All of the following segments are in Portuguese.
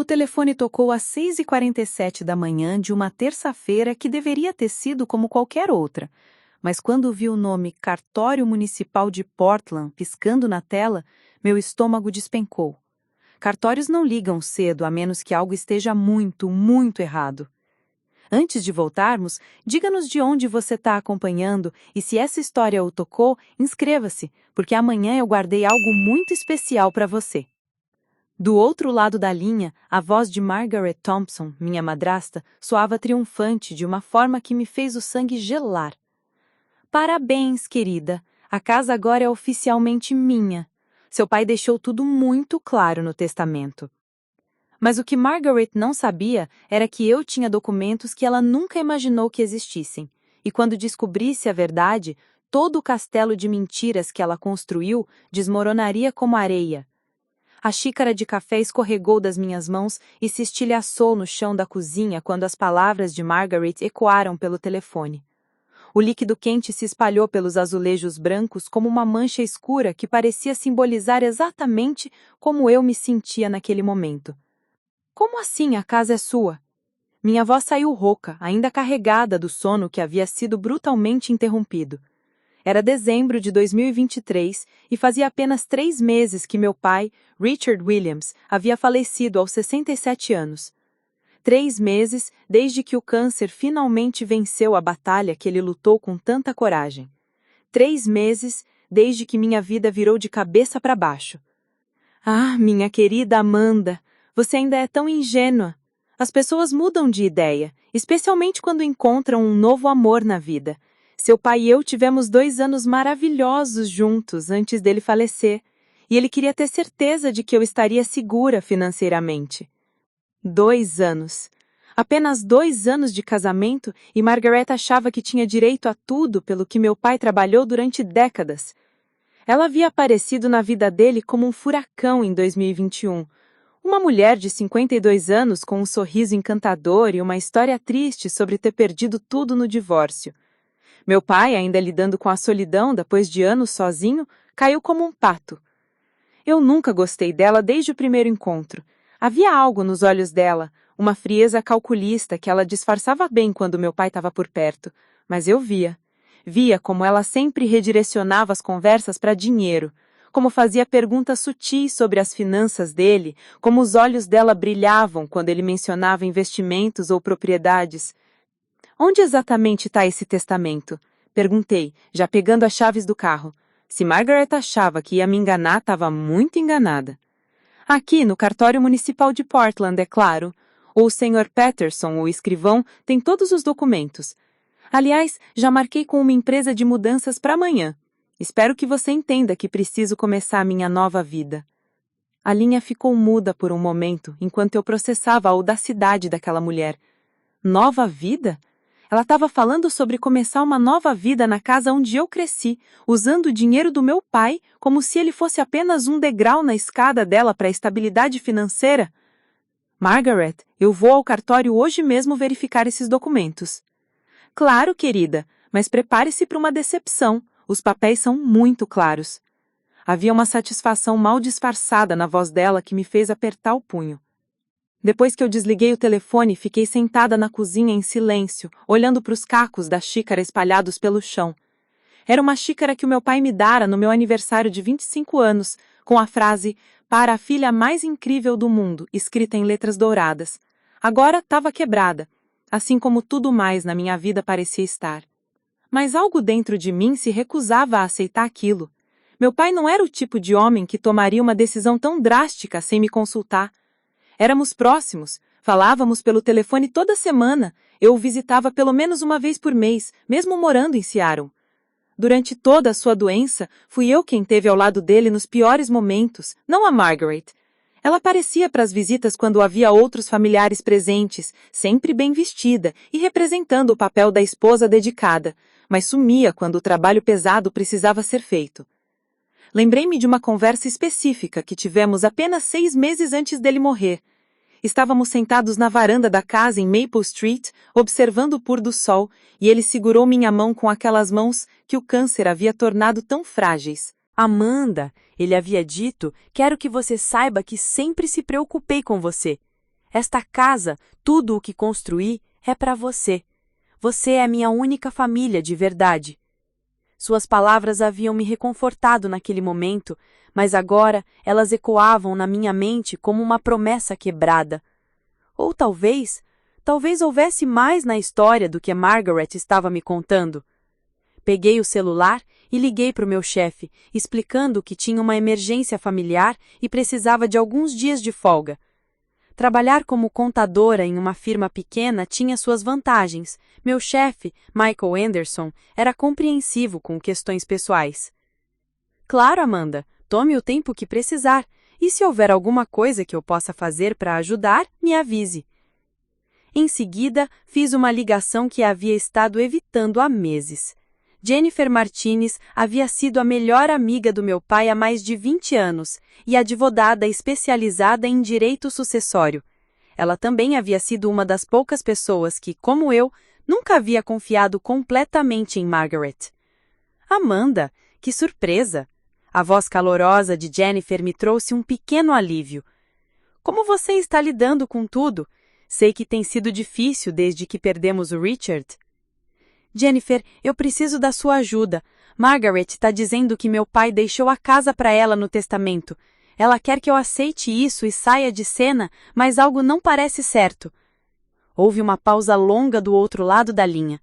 O telefone tocou às 6h47 da manhã de uma terça-feira que deveria ter sido como qualquer outra. Mas quando vi o nome Cartório Municipal de Portland piscando na tela, meu estômago despencou. Cartórios não ligam cedo, a menos que algo esteja muito, muito errado. Antes de voltarmos, diga-nos de onde você está acompanhando e se essa história o tocou, inscreva-se, porque amanhã eu guardei algo muito especial para você. Do outro lado da linha, a voz de Margaret Thompson, minha madrasta, soava triunfante de uma forma que me fez o sangue gelar. Parabéns, querida. A casa agora é oficialmente minha. Seu pai deixou tudo muito claro no testamento. Mas o que Margaret não sabia era que eu tinha documentos que ela nunca imaginou que existissem. E quando descobrisse a verdade, todo o castelo de mentiras que ela construiu desmoronaria como areia. A xícara de café escorregou das minhas mãos e se estilhaçou no chão da cozinha quando as palavras de Margaret ecoaram pelo telefone. O líquido quente se espalhou pelos azulejos brancos como uma mancha escura que parecia simbolizar exatamente como eu me sentia naquele momento. Como assim a casa é sua? Minha voz saiu rouca, ainda carregada do sono que havia sido brutalmente interrompido. Era dezembro de 2023 e fazia apenas 3 meses que meu pai, Richard Williams, havia falecido aos 67 anos. 3 meses desde que o câncer finalmente venceu a batalha que ele lutou com tanta coragem. 3 meses desde que minha vida virou de cabeça para baixo. Ah, minha querida Amanda, você ainda é tão ingênua. As pessoas mudam de ideia, especialmente quando encontram um novo amor na vida. Seu pai e eu tivemos 2 anos maravilhosos juntos antes dele falecer, e ele queria ter certeza de que eu estaria segura financeiramente. 2 anos. Apenas 2 anos de casamento e Margaret achava que tinha direito a tudo pelo que meu pai trabalhou durante décadas. Ela havia aparecido na vida dele como um furacão em 2021. Uma mulher de 52 anos com um sorriso encantador e uma história triste sobre ter perdido tudo no divórcio. Meu pai, ainda lidando com a solidão depois de anos sozinho, caiu como um pato. Eu nunca gostei dela desde o primeiro encontro. Havia algo nos olhos dela, uma frieza calculista que ela disfarçava bem quando meu pai estava por perto, mas eu via. Via como ela sempre redirecionava as conversas para dinheiro, como fazia perguntas sutis sobre as finanças dele, como os olhos dela brilhavam quando ele mencionava investimentos ou propriedades. Onde exatamente está esse testamento? Perguntei, já pegando as chaves do carro. Se Margaret achava que ia me enganar, estava muito enganada. Aqui, no cartório municipal de Portland, é claro. O Sr. Patterson, o escrivão, tem todos os documentos. Aliás, já marquei com uma empresa de mudanças para amanhã. Espero que você entenda que preciso começar a minha nova vida. A linha ficou muda por um momento, enquanto eu processava a audacidade daquela mulher. Nova vida? Ela estava falando sobre começar uma nova vida na casa onde eu cresci, usando o dinheiro do meu pai como se ele fosse apenas um degrau na escada dela para a estabilidade financeira. Margaret, eu vou ao cartório hoje mesmo verificar esses documentos. Claro, querida, mas prepare-se para uma decepção. Os papéis são muito claros. Havia uma satisfação mal disfarçada na voz dela que me fez apertar o punho. Depois que eu desliguei o telefone, fiquei sentada na cozinha em silêncio, olhando para os cacos da xícara espalhados pelo chão. Era uma xícara que o meu pai me dara no meu aniversário de 25 anos, com a frase "Para a filha mais incrível do mundo", escrita em letras douradas. Agora estava quebrada, assim como tudo mais na minha vida parecia estar. Mas algo dentro de mim se recusava a aceitar aquilo. Meu pai não era o tipo de homem que tomaria uma decisão tão drástica sem me consultar. Éramos próximos, falávamos pelo telefone toda semana, eu o visitava pelo menos uma vez por mês, mesmo morando em Seattle. Durante toda a sua doença, fui eu quem esteve ao lado dele nos piores momentos, não a Margaret. Ela aparecia para as visitas quando havia outros familiares presentes, sempre bem vestida e representando o papel da esposa dedicada, mas sumia quando o trabalho pesado precisava ser feito. Lembrei-me de uma conversa específica que tivemos apenas 6 meses antes dele morrer. Estávamos sentados na varanda da casa em Maple Street, observando o pôr do sol, e ele segurou minha mão com aquelas mãos que o câncer havia tornado tão frágeis. "Amanda", ele havia dito, "quero que você saiba que sempre se preocupei com você. Esta casa, tudo o que construí, é para você. Você é minha única família de verdade. Suas palavras haviam me reconfortado naquele momento, mas agora elas ecoavam na minha mente como uma promessa quebrada. Ou talvez houvesse mais na história do que Margaret estava me contando. Peguei o celular e liguei para o meu chefe, explicando que tinha uma emergência familiar e precisava de alguns dias de folga. Trabalhar como contadora em uma firma pequena tinha suas vantagens. Meu chefe, Michael Anderson, era compreensivo com questões pessoais. Claro, Amanda, tome o tempo que precisar, e se houver alguma coisa que eu possa fazer para ajudar, me avise. Em seguida, fiz uma ligação que havia estado evitando há meses. Jennifer Martinez havia sido a melhor amiga do meu pai há mais de 20 anos e advogada especializada em direito sucessório. Ela também havia sido uma das poucas pessoas que, como eu, nunca havia confiado completamente em Margaret. Amanda, que surpresa! A voz calorosa de Jennifer me trouxe um pequeno alívio. Como você está lidando com tudo? Sei que tem sido difícil desde que perdemos o Richard. Jennifer, eu preciso da sua ajuda. Margaret está dizendo que meu pai deixou a casa para ela no testamento. Ela quer que eu aceite isso e saia de cena, mas algo não parece certo. Houve uma pausa longa do outro lado da linha.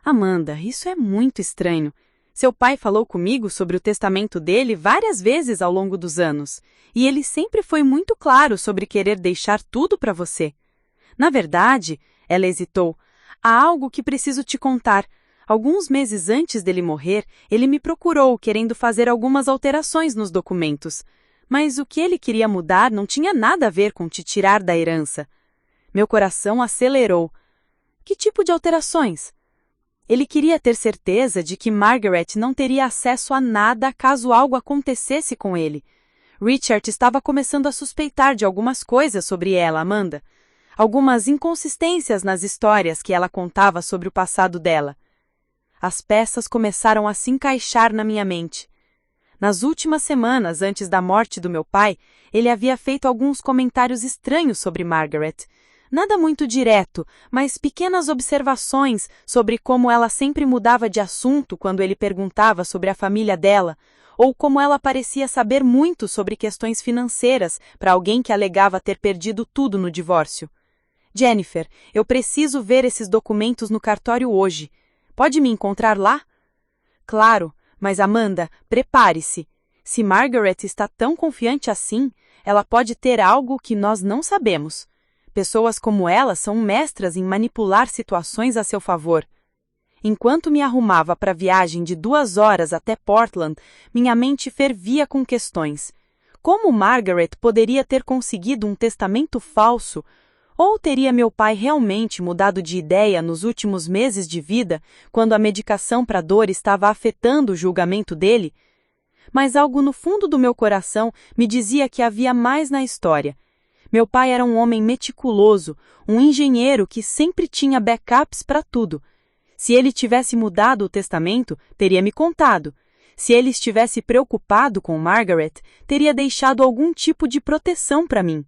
Amanda, isso é muito estranho. Seu pai falou comigo sobre o testamento dele várias vezes ao longo dos anos, e ele sempre foi muito claro sobre querer deixar tudo para você. Na verdade, ela hesitou. Há algo que preciso te contar. Alguns meses antes dele morrer, ele me procurou querendo fazer algumas alterações nos documentos. Mas o que ele queria mudar não tinha nada a ver com te tirar da herança. Meu coração acelerou. Que tipo de alterações? Ele queria ter certeza de que Margaret não teria acesso a nada caso algo acontecesse com ele. Richard estava começando a suspeitar de algumas coisas sobre ela, Amanda. Algumas inconsistências nas histórias que ela contava sobre o passado dela. As peças começaram a se encaixar na minha mente. Nas últimas semanas antes da morte do meu pai, ele havia feito alguns comentários estranhos sobre Margaret. Nada muito direto, mas pequenas observações sobre como ela sempre mudava de assunto quando ele perguntava sobre a família dela, ou como ela parecia saber muito sobre questões financeiras para alguém que alegava ter perdido tudo no divórcio. Jennifer, eu preciso ver esses documentos no cartório hoje. Pode me encontrar lá? Claro, mas Amanda, prepare-se. Se Margaret está tão confiante assim, ela pode ter algo que nós não sabemos. Pessoas como ela são mestras em manipular situações a seu favor. Enquanto me arrumava para a viagem de 2 horas até Portland, minha mente fervia com questões. Como Margaret poderia ter conseguido um testamento falso? Ou teria meu pai realmente mudado de ideia nos últimos meses de vida, quando a medicação para a dor estava afetando o julgamento dele? Mas algo no fundo do meu coração me dizia que havia mais na história. Meu pai era um homem meticuloso, um engenheiro que sempre tinha backups para tudo. Se ele tivesse mudado o testamento, teria me contado. Se ele estivesse preocupado com Margaret, teria deixado algum tipo de proteção para mim.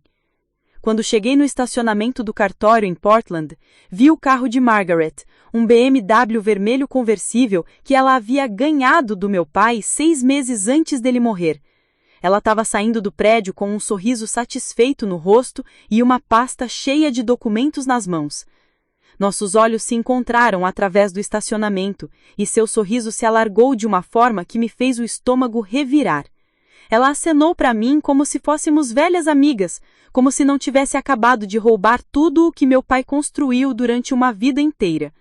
Quando cheguei no estacionamento do cartório em Portland, vi o carro de Margaret, um BMW vermelho conversível que ela havia ganhado do meu pai 6 meses antes dele morrer. Ela estava saindo do prédio com um sorriso satisfeito no rosto e uma pasta cheia de documentos nas mãos. Nossos olhos se encontraram através do estacionamento e seu sorriso se alargou de uma forma que me fez o estômago revirar. Ela acenou para mim como se fôssemos velhas amigas, como se não tivesse acabado de roubar tudo o que meu pai construiu durante uma vida inteira.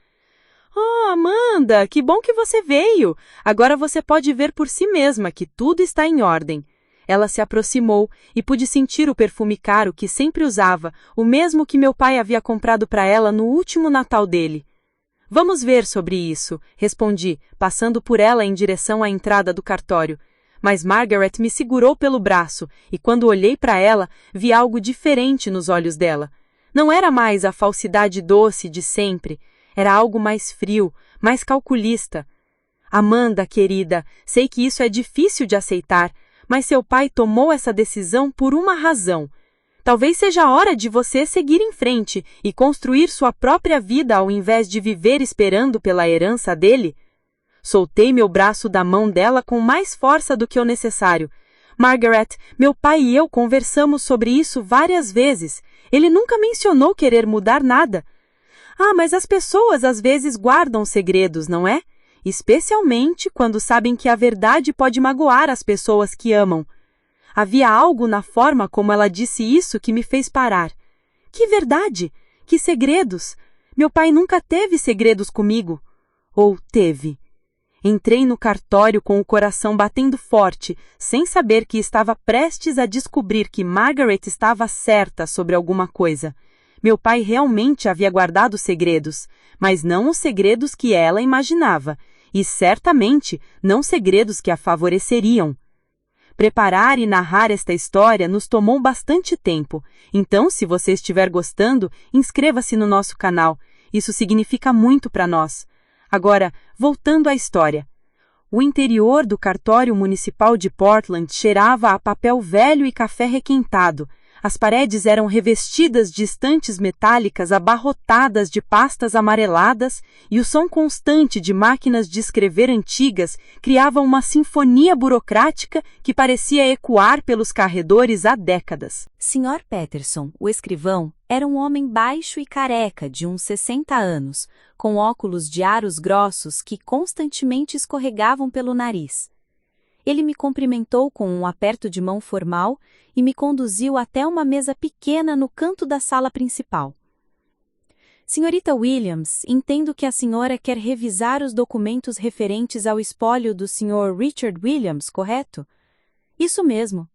Oh, Amanda, que bom que você veio! Agora você pode ver por si mesma que tudo está em ordem. Ela se aproximou e pude sentir o perfume caro que sempre usava, o mesmo que meu pai havia comprado para ela no último Natal dele. Vamos ver sobre isso, respondi, passando por ela em direção à entrada do cartório. Mas Margaret me segurou pelo braço e quando olhei para ela, vi algo diferente nos olhos dela. Não era mais a falsidade doce de sempre, era algo mais frio, mais calculista. Amanda, querida, sei que isso é difícil de aceitar, mas seu pai tomou essa decisão por uma razão. Talvez seja a hora de você seguir em frente e construir sua própria vida ao invés de viver esperando pela herança dele. Soltei meu braço da mão dela com mais força do que o necessário. Margaret, meu pai e eu conversamos sobre isso várias vezes. Ele nunca mencionou querer mudar nada. Ah, mas as pessoas às vezes guardam segredos, não é? Especialmente quando sabem que a verdade pode magoar as pessoas que amam. Havia algo na forma como ela disse isso que me fez parar. Que verdade? Que segredos? Meu pai nunca teve segredos comigo. Ou teve? Entrei no cartório com o coração batendo forte, sem saber que estava prestes a descobrir que Margaret estava certa sobre alguma coisa. Meu pai realmente havia guardado segredos, mas não os segredos que ela imaginava, e certamente não segredos que a favoreceriam. Preparar e narrar esta história nos tomou bastante tempo, então se você estiver gostando, inscreva-se no nosso canal. Isso significa muito para nós. Agora, voltando à história. O interior do cartório municipal de Portland cheirava a papel velho e café requentado. As paredes eram revestidas de estantes metálicas abarrotadas de pastas amareladas e o som constante de máquinas de escrever antigas criava uma sinfonia burocrática que parecia ecoar pelos corredores há décadas. Sr. Patterson, o escrivão, era um homem baixo e careca de uns 60 anos, com óculos de aros grossos que constantemente escorregavam pelo nariz. Ele me cumprimentou com um aperto de mão formal e me conduziu até uma mesa pequena no canto da sala principal. Senhorita Williams, entendo que a senhora quer revisar os documentos referentes ao espólio do Sr. Richard Williams, correto? Isso mesmo.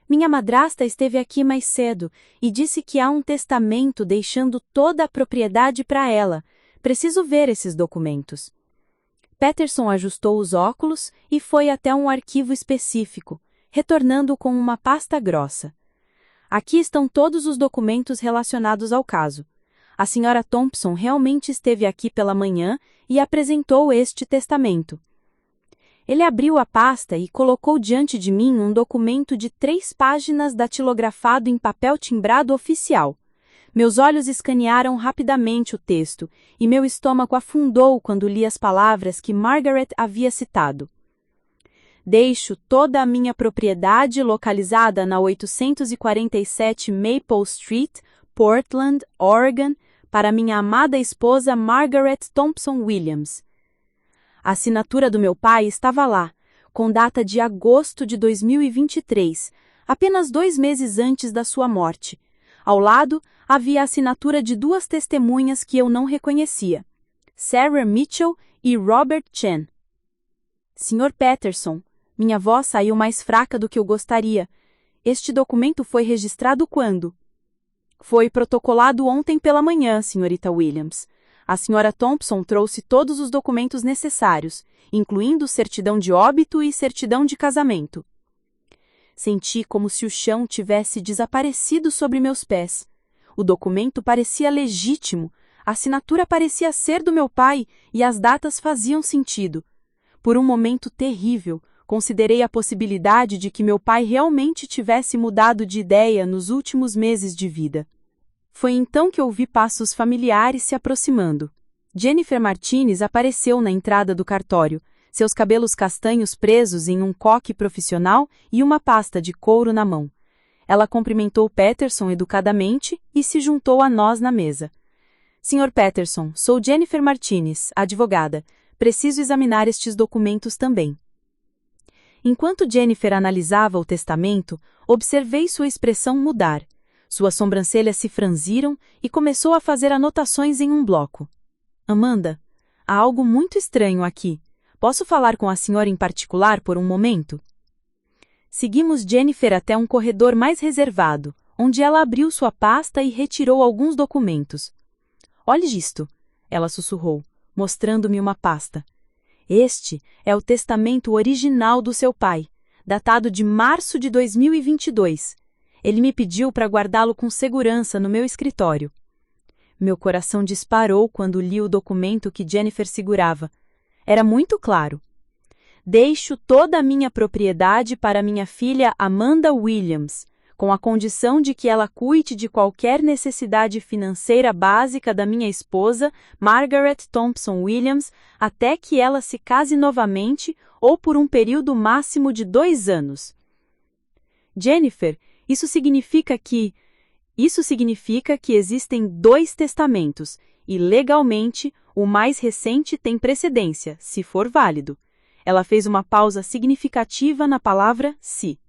Minha madrasta esteve aqui mais cedo e disse que há um testamento deixando toda a propriedade para ela. Preciso ver esses documentos. Patterson ajustou os óculos e foi até um arquivo específico, retornando com uma pasta grossa. Aqui estão todos os documentos relacionados ao caso. A Sra. Thompson realmente esteve aqui pela manhã e apresentou este testamento. Ele abriu a pasta e colocou diante de mim um documento de 3 páginas datilografado em papel timbrado oficial. Meus olhos escanearam rapidamente o texto e meu estômago afundou quando li as palavras que Margaret havia citado. Deixo toda a minha propriedade localizada na 847 Maple Street, Portland, Oregon, para minha amada esposa Margaret Thompson Williams. A assinatura do meu pai estava lá, com data de agosto de 2023, apenas 2 meses antes da sua morte. Ao lado, havia a assinatura de 2 testemunhas que eu não reconhecia, Sarah Mitchell e Robert Chen. Sr. Patterson, minha voz saiu mais fraca do que eu gostaria. Este documento foi registrado quando? Foi protocolado ontem pela manhã, Srta. Williams. A Sra. Thompson trouxe todos os documentos necessários, incluindo certidão de óbito e certidão de casamento. Senti como se o chão tivesse desaparecido sobre meus pés. O documento parecia legítimo, a assinatura parecia ser do meu pai e as datas faziam sentido. Por um momento terrível, considerei a possibilidade de que meu pai realmente tivesse mudado de ideia nos últimos meses de vida. Foi então que ouvi passos familiares se aproximando. Jennifer Martinez apareceu na entrada do cartório, seus cabelos castanhos presos em um coque profissional e uma pasta de couro na mão. Ela cumprimentou Patterson educadamente e se juntou a nós na mesa. Sr. Patterson, sou Jennifer Martinez, advogada. Preciso examinar estes documentos também. Enquanto Jennifer analisava o testamento, observei sua expressão mudar. Suas sobrancelhas se franziram e começou a fazer anotações em um bloco. Amanda, há algo muito estranho aqui. Posso falar com a senhora em particular por um momento? Seguimos Jennifer até um corredor mais reservado, onde ela abriu sua pasta e retirou alguns documentos. Olhe isto, ela sussurrou, mostrando-me uma pasta. Este é o testamento original do seu pai, datado de março de 2022. Ele me pediu para guardá-lo com segurança no meu escritório. Meu coração disparou quando li o documento que Jennifer segurava. Era muito claro. Deixo toda a minha propriedade para minha filha Amanda Williams, com a condição de que ela cuide de qualquer necessidade financeira básica da minha esposa, Margaret Thompson Williams, até que ela se case novamente ou por um período máximo de 2 anos. Jennifer, isso significa que existem 2 testamentos, e legalmente, o mais recente tem precedência, se for válido. Ela fez uma pausa significativa na palavra se.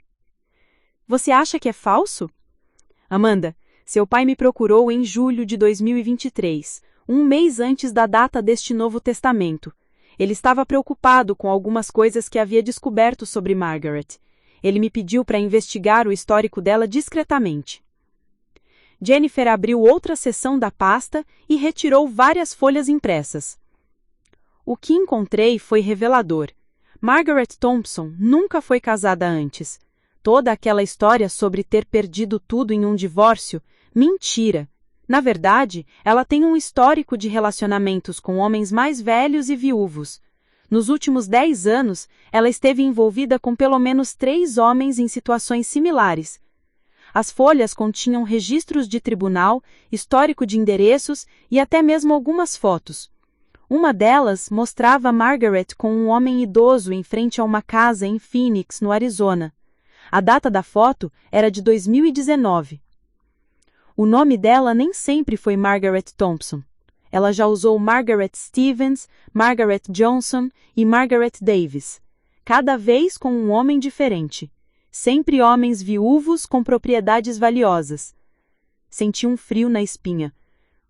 Você acha que é falso? Amanda, seu pai me procurou em julho de 2023, um mês antes da data deste novo testamento. Ele estava preocupado com algumas coisas que havia descoberto sobre Margaret. Ele me pediu para investigar o histórico dela discretamente. Jennifer abriu outra seção da pasta e retirou várias folhas impressas. O que encontrei foi revelador. Margaret Thompson nunca foi casada antes. Toda aquela história sobre ter perdido tudo em um divórcio, mentira. Na verdade, ela tem um histórico de relacionamentos com homens mais velhos e viúvos. Nos últimos 10 anos, ela esteve envolvida com pelo menos 3 homens em situações similares. As folhas continham registros de tribunal, histórico de endereços e até mesmo algumas fotos. Uma delas mostrava Margaret com um homem idoso em frente a uma casa em Phoenix, no Arizona. A data da foto era de 2019. O nome dela nem sempre foi Margaret Thompson. Ela já usou Margaret Stevens, Margaret Johnson e Margaret Davis, cada vez com um homem diferente. Sempre homens viúvos com propriedades valiosas. Senti um frio na espinha.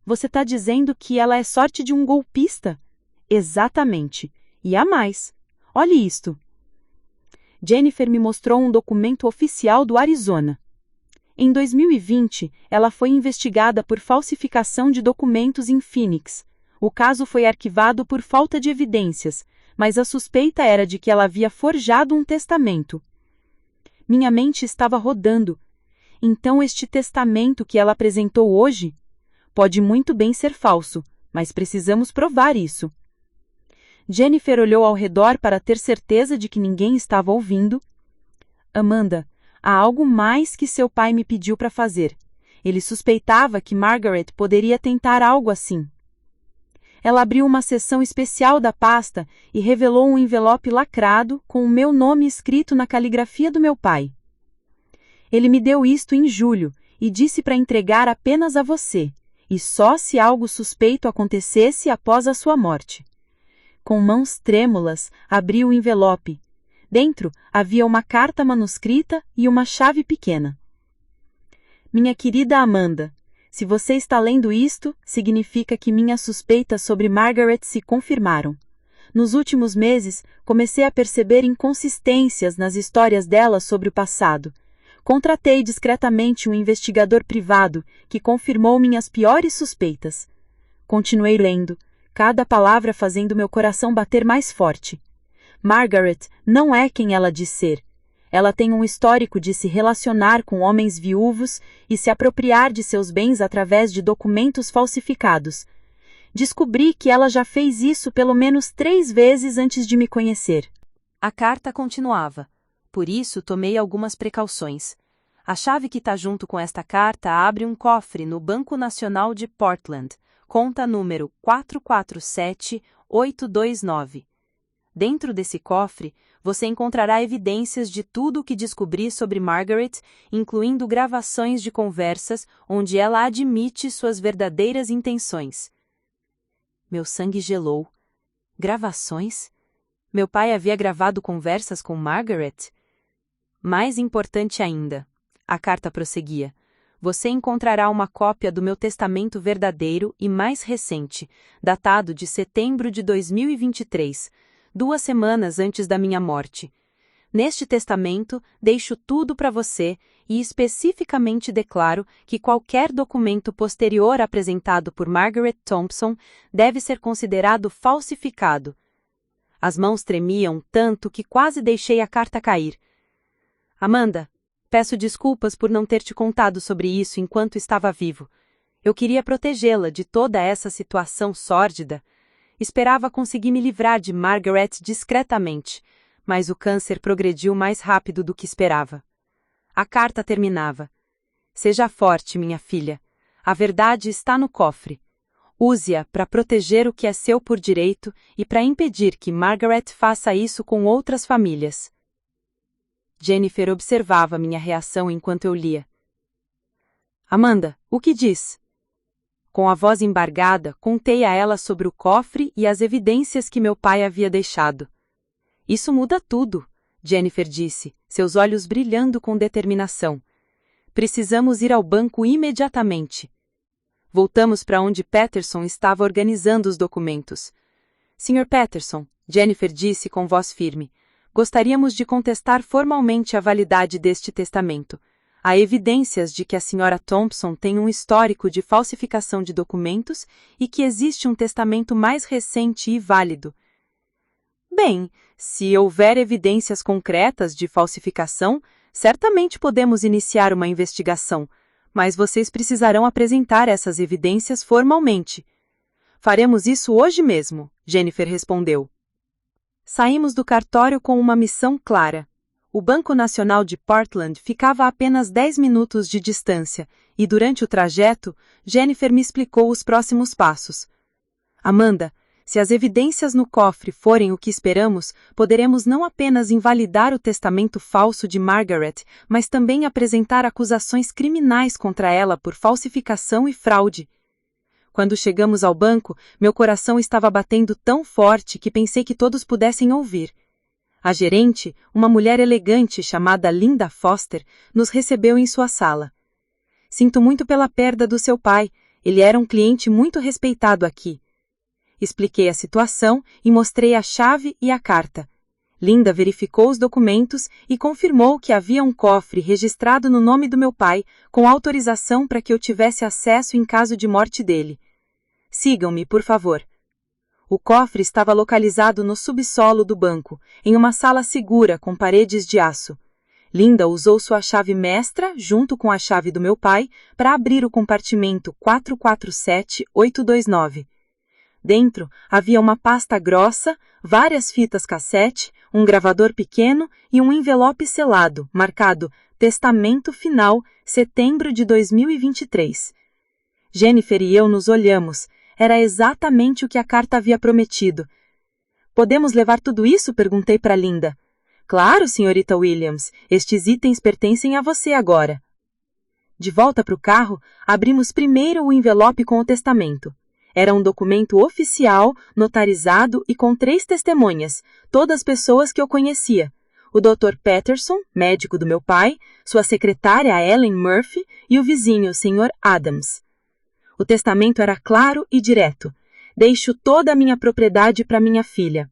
Você está dizendo que ela é sorte de um golpista? Exatamente. E há mais. Olhe isto. Jennifer me mostrou um documento oficial do Arizona. Em 2020, ela foi investigada por falsificação de documentos em Phoenix. O caso foi arquivado por falta de evidências, mas a suspeita era de que ela havia forjado um testamento. Minha mente estava rodando. Então este testamento que ela apresentou hoje pode muito bem ser falso, mas precisamos provar isso. Jennifer olhou ao redor para ter certeza de que ninguém estava ouvindo. Amanda, há algo mais que seu pai me pediu para fazer. Ele suspeitava que Margaret poderia tentar algo assim. Ela abriu uma seção especial da pasta e revelou um envelope lacrado com o meu nome escrito na caligrafia do meu pai. Ele me deu isto em julho e disse para entregar apenas a você, e só se algo suspeito acontecesse após a sua morte. Com mãos trêmulas, abri o envelope. Dentro havia uma carta manuscrita e uma chave pequena. Minha querida Amanda, se você está lendo isto, significa que minhas suspeitas sobre Margaret se confirmaram. Nos últimos meses, comecei a perceber inconsistências nas histórias dela sobre o passado. Contratei discretamente um investigador privado que confirmou minhas piores suspeitas. Continuei lendo, cada palavra fazendo meu coração bater mais forte. Margaret não é quem ela diz ser. Ela tem um histórico de se relacionar com homens viúvos e se apropriar de seus bens através de documentos falsificados. Descobri que ela já fez isso pelo menos 3 vezes antes de me conhecer. A carta continuava. Por isso, tomei algumas precauções. A chave que está junto com esta carta abre um cofre no Banco Nacional de Portland, conta número 447829. Dentro desse cofre, você encontrará evidências de tudo o que descobri sobre Margaret, incluindo gravações de conversas onde ela admite suas verdadeiras intenções. Meu sangue gelou. Gravações? Meu pai havia gravado conversas com Margaret? Mais importante ainda, a carta prosseguia. Você encontrará uma cópia do meu testamento verdadeiro e mais recente, datado de setembro de 2023, 2 semanas antes da minha morte. Neste testamento, deixo tudo para você e especificamente declaro que qualquer documento posterior apresentado por Margaret Thompson deve ser considerado falsificado. As mãos tremiam tanto que quase deixei a carta cair. Amanda, peço desculpas por não ter te contado sobre isso enquanto estava vivo. Eu queria protegê-la de toda essa situação sórdida. Esperava conseguir me livrar de Margaret discretamente, mas o câncer progrediu mais rápido do que esperava. A carta terminava: Seja forte, minha filha. A verdade está no cofre. Use-a para proteger o que é seu por direito e para impedir que Margaret faça isso com outras famílias. Jennifer observava minha reação enquanto eu lia. Amanda, o que diz? Com a voz embargada, contei a ela sobre o cofre e as evidências que meu pai havia deixado. Isso muda tudo, Jennifer disse, seus olhos brilhando com determinação. Precisamos ir ao banco imediatamente. Voltamos para onde Patterson estava organizando os documentos. Sr. Patterson, Jennifer disse com voz firme, gostaríamos de contestar formalmente a validade deste testamento. Há evidências de que a Sra. Thompson tem um histórico de falsificação de documentos e que existe um testamento mais recente e válido. Bem, se houver evidências concretas de falsificação, certamente podemos iniciar uma investigação, mas vocês precisarão apresentar essas evidências formalmente. Faremos isso hoje mesmo, Jennifer respondeu. Saímos do cartório com uma missão clara. O Banco Nacional de Portland ficava a apenas 10 minutos de distância, e durante o trajeto, Jennifer me explicou os próximos passos. Amanda, se as evidências no cofre forem o que esperamos, poderemos não apenas invalidar o testamento falso de Margaret, mas também apresentar acusações criminais contra ela por falsificação e fraude. Quando chegamos ao banco, meu coração estava batendo tão forte que pensei que todos pudessem ouvir. A gerente, uma mulher elegante chamada Linda Foster, nos recebeu em sua sala. Sinto muito pela perda do seu pai, ele era um cliente muito respeitado aqui. Expliquei a situação e mostrei a chave e a carta. Linda verificou os documentos e confirmou que havia um cofre registrado no nome do meu pai, com autorização para que eu tivesse acesso em caso de morte dele. Sigam-me, por favor. O cofre estava localizado no subsolo do banco, em uma sala segura com paredes de aço. Linda usou sua chave mestra, junto com a chave do meu pai, para abrir o compartimento 447829. Dentro havia uma pasta grossa, várias fitas cassete, um gravador pequeno e um envelope selado, marcado Testamento Final, setembro de 2023. Jennifer e eu nos olhamos. Era exatamente o que a carta havia prometido. Podemos levar tudo isso? Perguntei para Linda. Claro, senhorita Williams. Estes itens pertencem a você agora. De volta para o carro, abrimos primeiro o envelope com o testamento. Era um documento oficial, notarizado e com 3 testemunhas, todas pessoas que eu conhecia. O Dr. Patterson, médico do meu pai, sua secretária Ellen Murphy e o vizinho, Sr. Adams. O testamento era claro e direto. Deixo toda a minha propriedade para minha filha.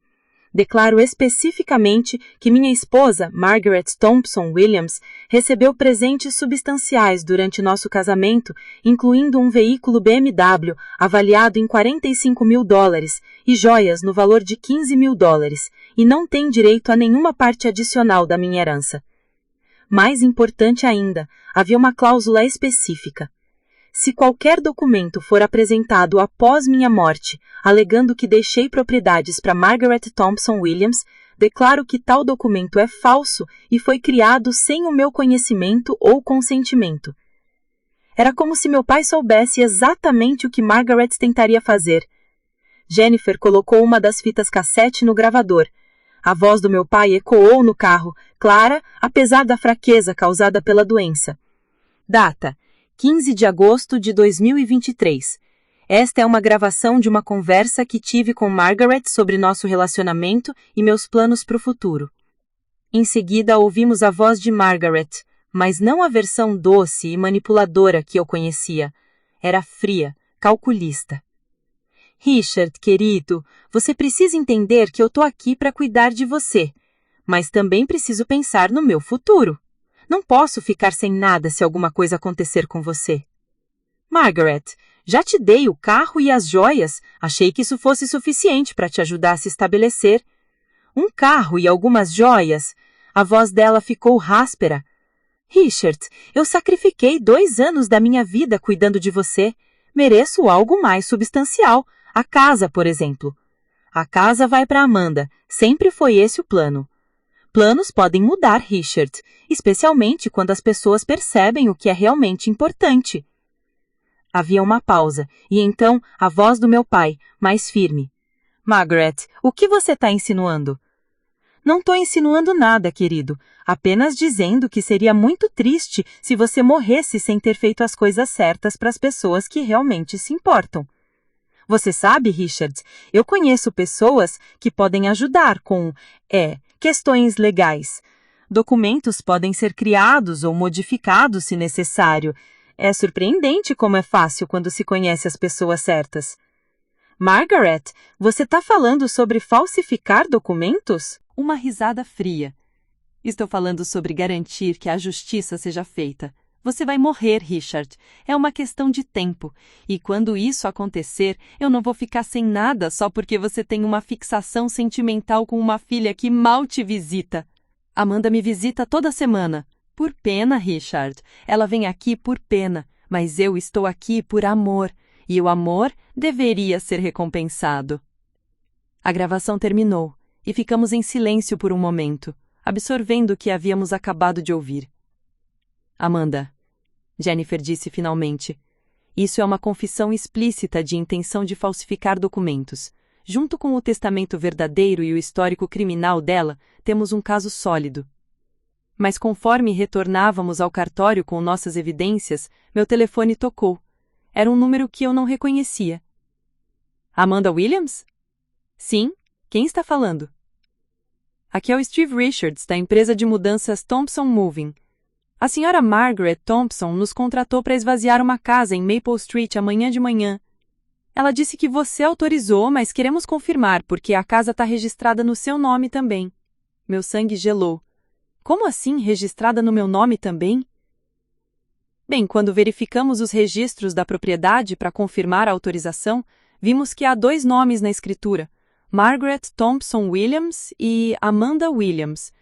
Declaro especificamente que minha esposa, Margaret Thompson Williams, recebeu presentes substanciais durante nosso casamento, incluindo um veículo BMW avaliado em $45.000 e joias no valor de $15.000, e não tem direito a nenhuma parte adicional da minha herança. Mais importante ainda, havia uma cláusula específica. Se qualquer documento for apresentado após minha morte, alegando que deixei propriedades para Margaret Thompson Williams, declaro que tal documento é falso e foi criado sem o meu conhecimento ou consentimento. Era como se meu pai soubesse exatamente o que Margaret tentaria fazer. Jennifer colocou uma das fitas cassete no gravador. A voz do meu pai ecoou no carro, clara, apesar da fraqueza causada pela doença. Data: 15 de agosto de 2023. Esta é uma gravação de uma conversa que tive com Margaret sobre nosso relacionamento e meus planos para o futuro. Em seguida, ouvimos a voz de Margaret, mas não a versão doce e manipuladora que eu conhecia. Era fria, calculista. Richard, querido, você precisa entender que eu estou aqui para cuidar de você, mas também preciso pensar no meu futuro. Não posso ficar sem nada se alguma coisa acontecer com você. Margaret, já te dei o carro e as joias. Achei que isso fosse suficiente para te ajudar a se estabelecer. Um carro e algumas joias? A voz dela ficou ráspera. Richard, eu sacrifiquei 2 anos da minha vida cuidando de você. Mereço algo mais substancial. A casa, por exemplo. A casa vai para Amanda. Sempre foi esse o plano. Planos podem mudar, Richard, especialmente quando as pessoas percebem o que é realmente importante. Havia uma pausa, e então a voz do meu pai, mais firme. Margaret, o que você está insinuando? Não estou insinuando nada, querido. Apenas dizendo que seria muito triste se você morresse sem ter feito as coisas certas para as pessoas que realmente se importam. Você sabe, Richard, eu conheço pessoas que podem ajudar com, questões legais. Documentos podem ser criados ou modificados se necessário. É surpreendente como é fácil quando se conhece as pessoas certas. Margaret, você está falando sobre falsificar documentos? Uma risada fria. Estou falando sobre garantir que a justiça seja feita. Você vai morrer, Richard. É uma questão de tempo. E quando isso acontecer, eu não vou ficar sem nada só porque você tem uma fixação sentimental com uma filha que mal te visita. Amanda me visita toda semana. Por pena, Richard. Ela vem aqui por pena, mas eu estou aqui por amor. E o amor deveria ser recompensado. A gravação terminou e ficamos em silêncio por um momento, absorvendo o que havíamos acabado de ouvir. Amanda, Jennifer disse finalmente, isso é uma confissão explícita de intenção de falsificar documentos. Junto com o testamento verdadeiro e o histórico criminal dela, temos um caso sólido. Mas conforme retornávamos ao cartório com nossas evidências, meu telefone tocou. Era um número que eu não reconhecia. Amanda Williams? Sim, quem está falando? Aqui é o Steve Richards, da empresa de mudanças Thompson Moving. A senhora Margaret Thompson nos contratou para esvaziar uma casa em Maple Street amanhã de manhã. Ela disse que você autorizou, mas queremos confirmar, porque a casa está registrada no seu nome também. Meu sangue gelou. Como assim registrada no meu nome também? Bem, quando verificamos os registros da propriedade para confirmar a autorização, vimos que há 2 nomes na escritura, Margaret Thompson Williams e Amanda Williams.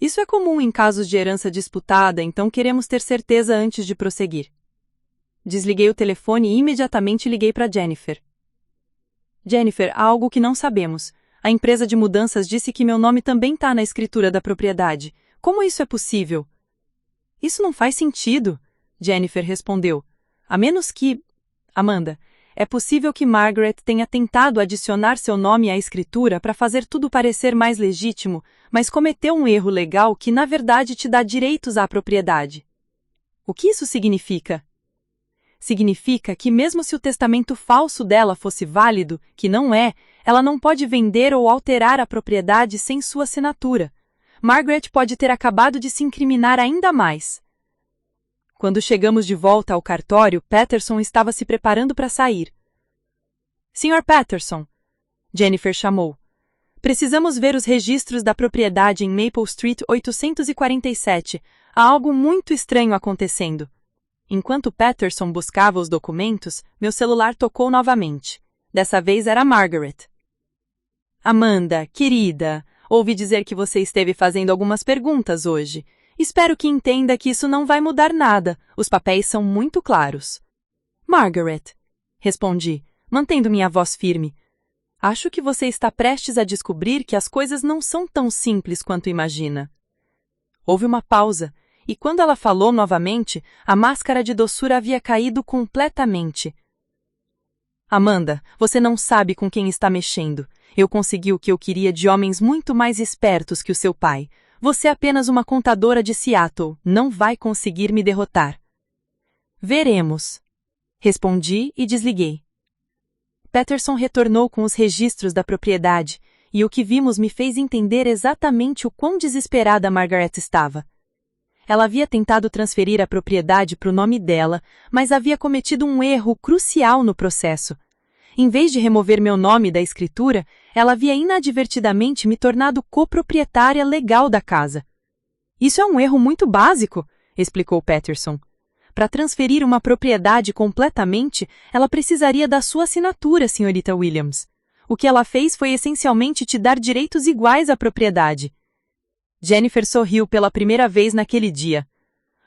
Isso é comum em casos de herança disputada, então queremos ter certeza antes de prosseguir. Desliguei o telefone e imediatamente liguei para Jennifer. Jennifer, há algo que não sabemos. A empresa de mudanças disse que meu nome também está na escritura da propriedade. Como isso é possível? Isso não faz sentido, Jennifer respondeu. A menos que... Amanda, é possível que Margaret tenha tentado adicionar seu nome à escritura para fazer tudo parecer mais legítimo, mas cometeu um erro legal que na verdade te dá direitos à propriedade. O que isso significa? Significa que mesmo se o testamento falso dela fosse válido, que não é, ela não pode vender ou alterar a propriedade sem sua assinatura. Margaret pode ter acabado de se incriminar ainda mais. Quando chegamos de volta ao cartório, Patterson estava se preparando para sair. Sr. Patterson, Jennifer chamou. Precisamos ver os registros da propriedade em Maple Street 847. Há algo muito estranho acontecendo. Enquanto Patterson buscava os documentos, meu celular tocou novamente. Dessa vez era Margaret. Amanda, querida, ouvi dizer que você esteve fazendo algumas perguntas hoje. Espero que entenda que isso não vai mudar nada. Os papéis são muito claros. Margaret, respondi, mantendo minha voz firme. Acho que você está prestes a descobrir que as coisas não são tão simples quanto imagina. Houve uma pausa, e quando ela falou novamente, a máscara de doçura havia caído completamente. Amanda, você não sabe com quem está mexendo. Eu consegui o que eu queria de homens muito mais espertos que o seu pai. Você é apenas uma contadora de Seattle. Não vai conseguir me derrotar. Veremos. Respondi e desliguei. Patterson retornou com os registros da propriedade, e o que vimos me fez entender exatamente o quão desesperada Margaret estava. Ela havia tentado transferir a propriedade para o nome dela, mas havia cometido um erro crucial no processo. Em vez de remover meu nome da escritura, ela havia inadvertidamente me tornado coproprietária legal da casa. Isso é um erro muito básico, explicou Patterson. Para transferir uma propriedade completamente, ela precisaria da sua assinatura, senhorita Williams. O que ela fez foi essencialmente te dar direitos iguais à propriedade. Jennifer sorriu pela primeira vez naquele dia.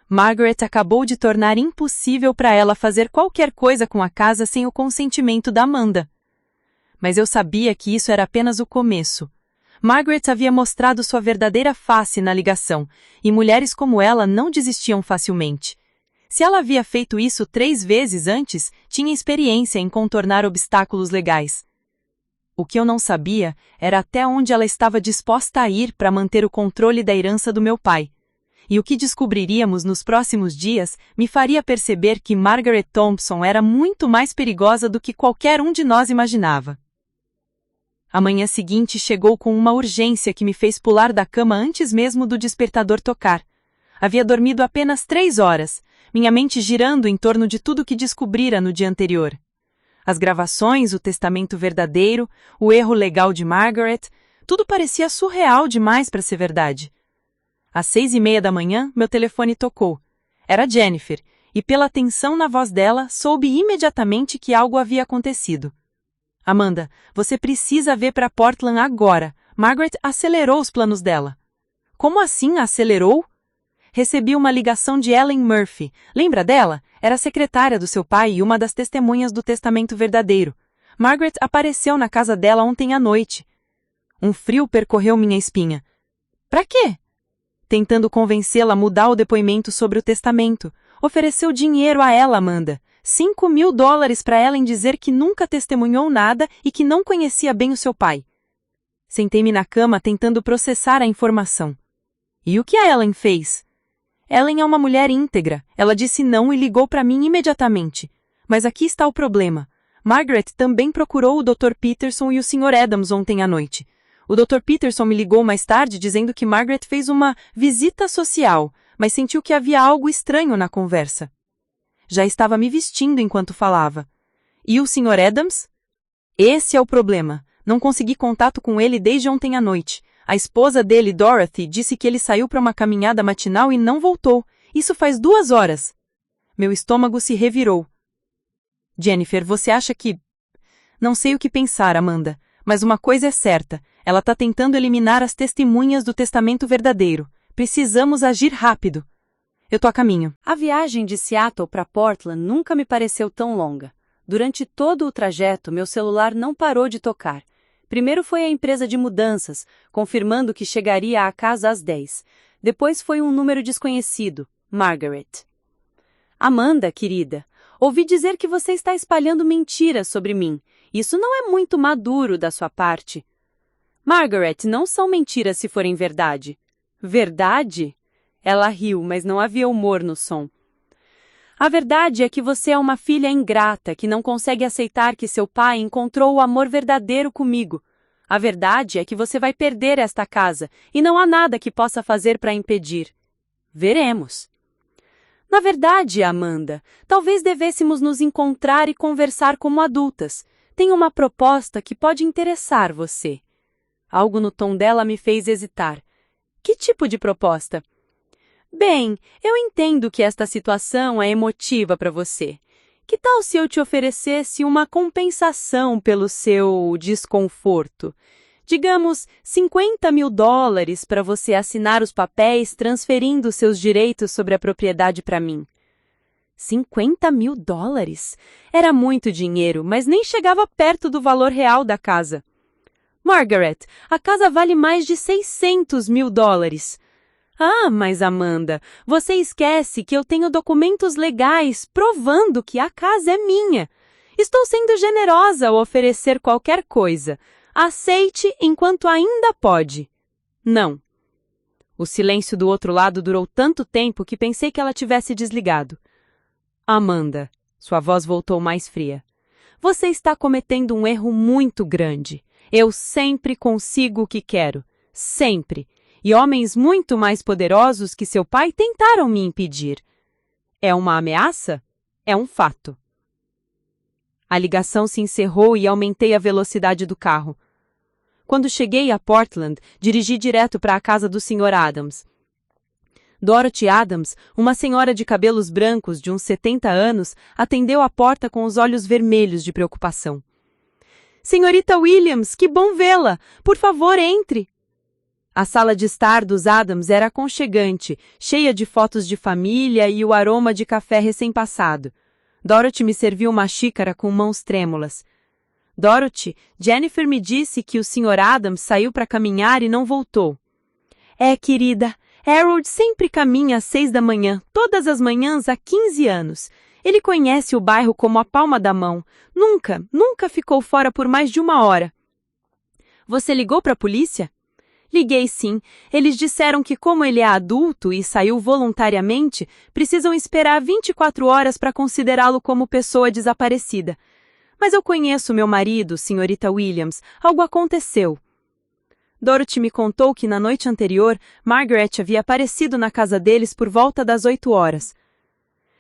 Margaret acabou de tornar impossível para ela fazer qualquer coisa com a casa sem o consentimento da Amanda. Mas eu sabia que isso era apenas o começo. Margaret havia mostrado sua verdadeira face na ligação, e mulheres como ela não desistiam facilmente. Se ela havia feito isso 3 vezes antes, tinha experiência em contornar obstáculos legais. O que eu não sabia era até onde ela estava disposta a ir para manter o controle da herança do meu pai. E o que descobriríamos nos próximos dias me faria perceber que Margaret Thompson era muito mais perigosa do que qualquer um de nós imaginava. A manhã seguinte chegou com uma urgência que me fez pular da cama antes mesmo do despertador tocar. Havia dormido apenas 3 horas, minha mente girando em torno de tudo que descobrira no dia anterior. As gravações, o testamento verdadeiro, o erro legal de Margaret, tudo parecia surreal demais para ser verdade. Às 6:30 da manhã, meu telefone tocou. Era Jennifer, e pela tensão na voz dela, soube imediatamente que algo havia acontecido. Amanda, você precisa vir para Portland agora. Margaret acelerou os planos dela. Como assim acelerou? Recebi uma ligação de Ellen Murphy. Lembra dela? Era a secretária do seu pai e uma das testemunhas do testamento verdadeiro. Margaret apareceu na casa dela ontem à noite. Um frio percorreu minha espinha. Pra quê? Tentando convencê-la a mudar o depoimento sobre o testamento. Ofereceu dinheiro a ela, Amanda. $5.000 para Ellen dizer que nunca testemunhou nada e que não conhecia bem o seu pai. Sentei-me na cama tentando processar a informação. E o que a Ellen fez? Ellen é uma mulher íntegra. Ela disse não e ligou para mim imediatamente. Mas aqui está o problema. Margaret também procurou o Dr. Peterson e o Sr. Adams ontem à noite. O Dr. Peterson me ligou mais tarde dizendo que Margaret fez uma visita social, mas sentiu que havia algo estranho na conversa. Já estava me vestindo enquanto falava. E o Sr. Adams? Esse é o problema. Não consegui contato com ele desde ontem à noite. A esposa dele, Dorothy, disse que ele saiu para uma caminhada matinal e não voltou. Isso faz 2 horas. Meu estômago se revirou. Jennifer, você acha que... Não sei o que pensar, Amanda, mas uma coisa é certa. Ela está tentando eliminar as testemunhas do testamento verdadeiro. Precisamos agir rápido. Eu tô a caminho. A viagem de Seattle para Portland nunca me pareceu tão longa. Durante todo o trajeto, meu celular não parou de tocar. Primeiro foi a empresa de mudanças, confirmando que chegaria à casa às 10. Depois foi um número desconhecido, Margaret. Amanda, querida, ouvi dizer que você está espalhando mentiras sobre mim. Isso não é muito maduro da sua parte. Margaret, não são mentiras se forem verdade. Verdade? Ela riu, mas não havia humor no som. A verdade é que você é uma filha ingrata que não consegue aceitar que seu pai encontrou o amor verdadeiro comigo. A verdade é que você vai perder esta casa e não há nada que possa fazer para impedir. Veremos. Na verdade, Amanda, talvez devêssemos nos encontrar e conversar como adultas. Tenho uma proposta que pode interessar você. Algo no tom dela me fez hesitar. Que tipo de proposta? Bem, eu entendo que esta situação é emotiva para você. Que tal se eu te oferecesse uma compensação pelo seu desconforto? Digamos, $50.000 para você assinar os papéis transferindo seus direitos sobre a propriedade para mim. $50.000? Era muito dinheiro, mas nem chegava perto do valor real da casa. Margaret, a casa vale mais de $600.000. Ah, mas Amanda, você esquece que eu tenho documentos legais provando que a casa é minha. Estou sendo generosa ao oferecer qualquer coisa. Aceite enquanto ainda pode. Não. O silêncio do outro lado durou tanto tempo que pensei que ela tivesse desligado. Amanda, sua voz voltou mais fria. Você está cometendo um erro muito grande. Eu sempre consigo o que quero. Sempre. E homens muito mais poderosos que seu pai tentaram me impedir. É uma ameaça? É um fato. A ligação se encerrou e aumentei a velocidade do carro. Quando cheguei a Portland, dirigi direto para a casa do Sr. Adams. Dorothy Adams, uma senhora de cabelos brancos de uns 70 anos, atendeu a porta com os olhos vermelhos de preocupação. Senhorita Williams, que bom vê-la! Por favor, entre! A sala de estar dos Adams era aconchegante, cheia de fotos de família e o aroma de café recém-passado. Dorothy me serviu uma xícara com mãos trêmulas. Dorothy, Jennifer me disse que o Sr. Adams saiu para caminhar e não voltou. É, querida, Harold sempre caminha às 6 da manhã, todas as manhãs há 15 anos. Ele conhece o bairro como a palma da mão. Nunca ficou fora por mais de 1 hora. Você ligou para a polícia? Liguei sim. Eles disseram que como ele é adulto e saiu voluntariamente, precisam esperar 24 horas para considerá-lo como pessoa desaparecida. Mas eu conheço meu marido, senhorita Williams. Algo aconteceu. Dorothy me contou que na noite anterior, Margaret havia aparecido na casa deles por volta das 8 horas.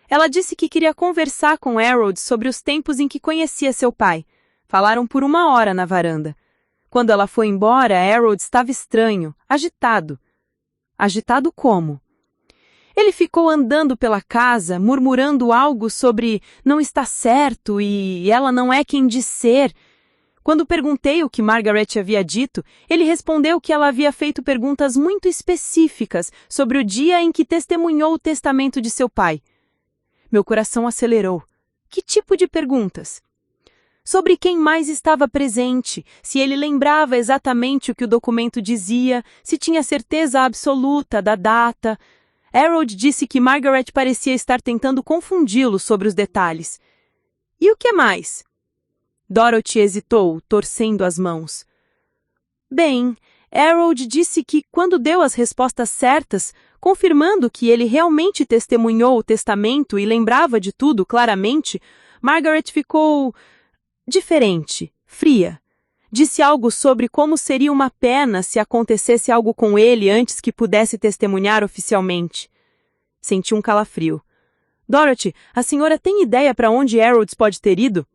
Ela disse que queria conversar com Harold sobre os tempos em que conhecia seu pai. Falaram por 1 hora na varanda. Quando ela foi embora, Harold estava estranho, agitado. Agitado como? Ele ficou andando pela casa, murmurando algo sobre não está certo e ela não é quem diz ser. Quando perguntei o que Margaret havia dito, ele respondeu que ela havia feito perguntas muito específicas sobre o dia em que testemunhou o testamento de seu pai. Meu coração acelerou. Que tipo de perguntas? Sobre quem mais estava presente, se ele lembrava exatamente o que o documento dizia, se tinha certeza absoluta da data. Harold disse que Margaret parecia estar tentando confundi-lo sobre os detalhes. E o que mais? Dorothy hesitou, torcendo as mãos. Bem, Harold disse que, quando deu as respostas certas, confirmando que ele realmente testemunhou o testamento e lembrava de tudo claramente, Margaret ficou diferente, fria. Disse algo sobre como seria uma pena se acontecesse algo com ele antes que pudesse testemunhar oficialmente. Senti um calafrio. Dorothy, a senhora tem ideia para onde Harold pode ter ido?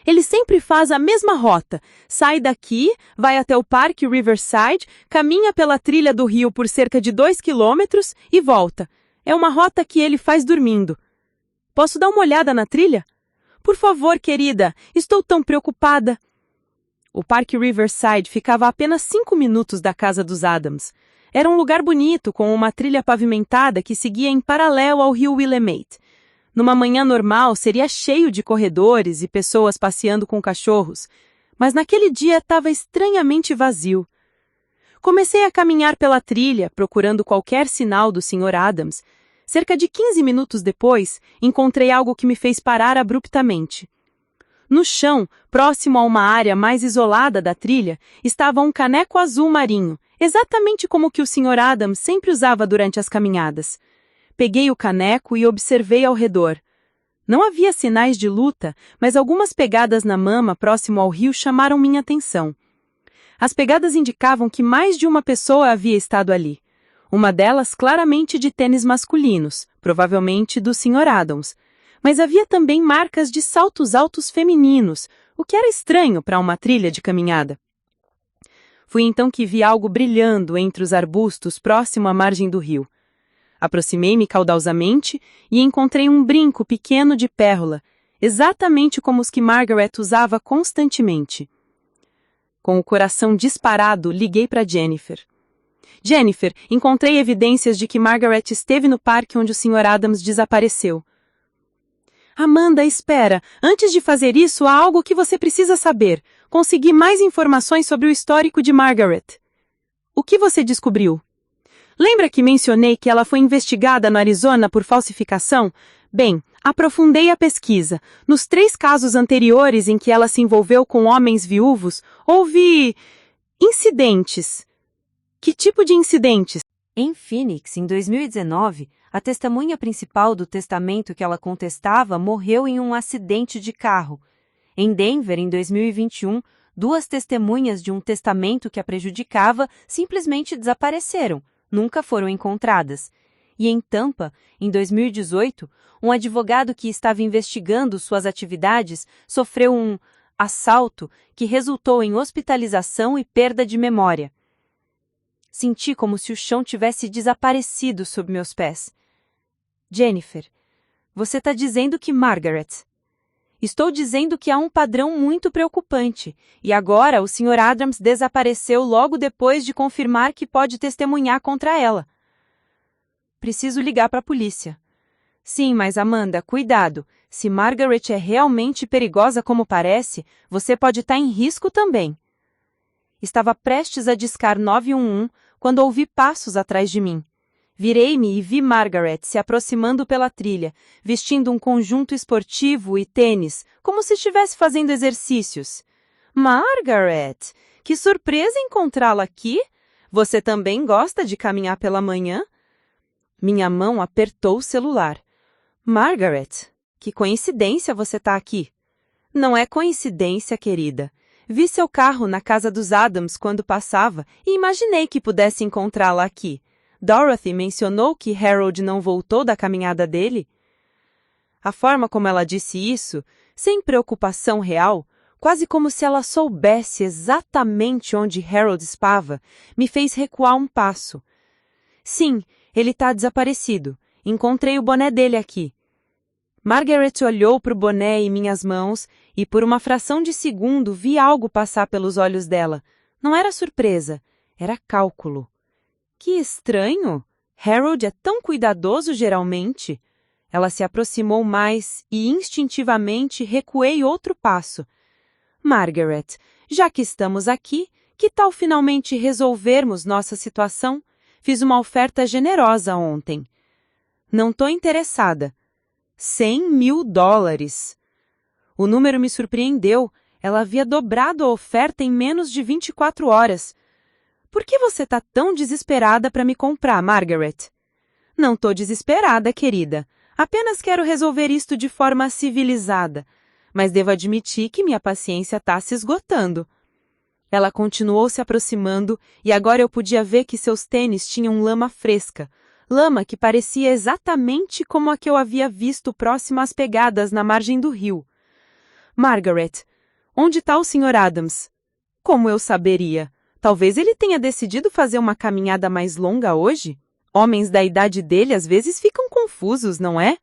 Ele sempre faz a mesma rota. Sai daqui, vai até o Parque Riverside, caminha pela trilha do rio por cerca de 2 quilômetros e volta. É uma rota que ele faz dormindo. Posso dar uma olhada na trilha? Por favor, querida, estou tão preocupada. O Parque Riverside ficava a apenas 5 minutos da casa dos Adams. Era um lugar bonito, com uma trilha pavimentada que seguia em paralelo ao rio Willamette. Numa manhã normal, seria cheio de corredores e pessoas passeando com cachorros, mas naquele dia estava estranhamente vazio. Comecei a caminhar pela trilha, procurando qualquer sinal do Sr. Adams. Cerca de 15 minutos depois, encontrei algo que me fez parar abruptamente. No chão, próximo a uma área mais isolada da trilha, estava um caneco azul marinho, exatamente como o que o Sr. Adams sempre usava durante as caminhadas. Peguei o caneco e observei ao redor. Não havia sinais de luta, mas algumas pegadas na mama próximo ao rio chamaram minha atenção. As pegadas indicavam que mais de uma pessoa havia estado ali. Uma delas claramente de tênis masculinos, provavelmente do Sr. Adams. Mas havia também marcas de saltos altos femininos, o que era estranho para uma trilha de caminhada. Fui então que vi algo brilhando entre os arbustos próximo à margem do rio. Aproximei-me caudosamente e encontrei um brinco pequeno de pérola, exatamente como os que Margaret usava constantemente. Com o coração disparado, liguei para Jennifer. Jennifer, encontrei evidências de que Margaret esteve no parque onde o Sr. Adams desapareceu. Amanda, espera. Antes de fazer isso, há algo que você precisa saber. Consegui mais informações sobre o histórico de Margaret. O que você descobriu? Lembra que mencionei que ela foi investigada no Arizona por falsificação? Bem, aprofundei a pesquisa. Nos 3 casos anteriores em que ela se envolveu com homens viúvos, houve incidentes. Que tipo de incidentes? Em Phoenix, em 2019, a testemunha principal do testamento que ela contestava morreu em um acidente de carro. Em Denver, em 2021, 2 testemunhas de um testamento que a prejudicava simplesmente desapareceram. Nunca foram encontradas. E em Tampa, em 2018, um advogado que estava investigando suas atividades sofreu um assalto que resultou em hospitalização e perda de memória. Senti como se o chão tivesse desaparecido sob meus pés. Jennifer, você está dizendo que Margaret... Estou dizendo que há um padrão muito preocupante, e agora o Sr. Adams desapareceu logo depois de confirmar que pode testemunhar contra ela. Preciso ligar para a polícia. Sim, mas Amanda, cuidado. Se Margaret é realmente perigosa como parece, você pode estar em risco também. Estava prestes a discar 911 quando ouvi passos atrás de mim. Virei-me e vi Margaret se aproximando pela trilha, vestindo um conjunto esportivo e tênis, como se estivesse fazendo exercícios. Margaret, que surpresa encontrá-la aqui! Você também gosta de caminhar pela manhã? Minha mão apertou o celular. Margaret, que coincidência você está aqui. Não é coincidência, querida. Vi seu carro na casa dos Adams quando passava e imaginei que pudesse encontrá-la aqui. Dorothy mencionou que Harold não voltou da caminhada dele? A forma como ela disse isso, sem preocupação real, quase como se ela soubesse exatamente onde Harold estava, me fez recuar um passo. Sim, ele está desaparecido. Encontrei o boné dele aqui. Margaret olhou para o boné em minhas mãos e por uma fração de segundo vi algo passar pelos olhos dela. Não era surpresa, era cálculo. Que estranho! Harold é tão cuidadoso geralmente. Ela se aproximou mais e instintivamente recuei outro passo. Margaret, já que estamos aqui, que tal finalmente resolvermos nossa situação? Fiz uma oferta generosa ontem. Não estou interessada. $100.000. O número me surpreendeu. Ela havia dobrado a oferta em menos de 24 horas. Por que você está tão desesperada para me comprar, Margaret? Não estou desesperada, querida. Apenas quero resolver isto de forma civilizada. Mas devo admitir que minha paciência está se esgotando. Ela continuou se aproximando e agora eu podia ver que seus tênis tinham lama fresca. Lama que parecia exatamente como a que eu havia visto próxima às pegadas na margem do rio. Margaret, onde está o Sr. Adams? Como eu saberia? Talvez ele tenha decidido fazer uma caminhada mais longa hoje? Homens da idade dele às vezes ficam confusos, não é?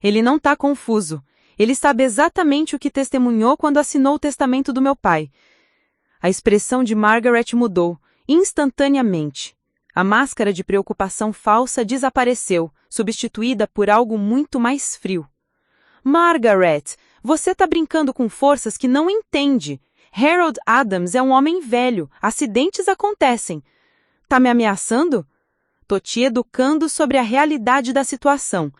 Ele não está confuso. Ele sabe exatamente o que testemunhou quando assinou o testamento do meu pai. A expressão de Margaret mudou, instantaneamente. A máscara de preocupação falsa desapareceu, substituída por algo muito mais frio. Margaret, você está brincando com forças que não entende. Harold Adams é um homem velho. Acidentes acontecem. Tá me ameaçando? Tô te educando sobre a realidade da situação.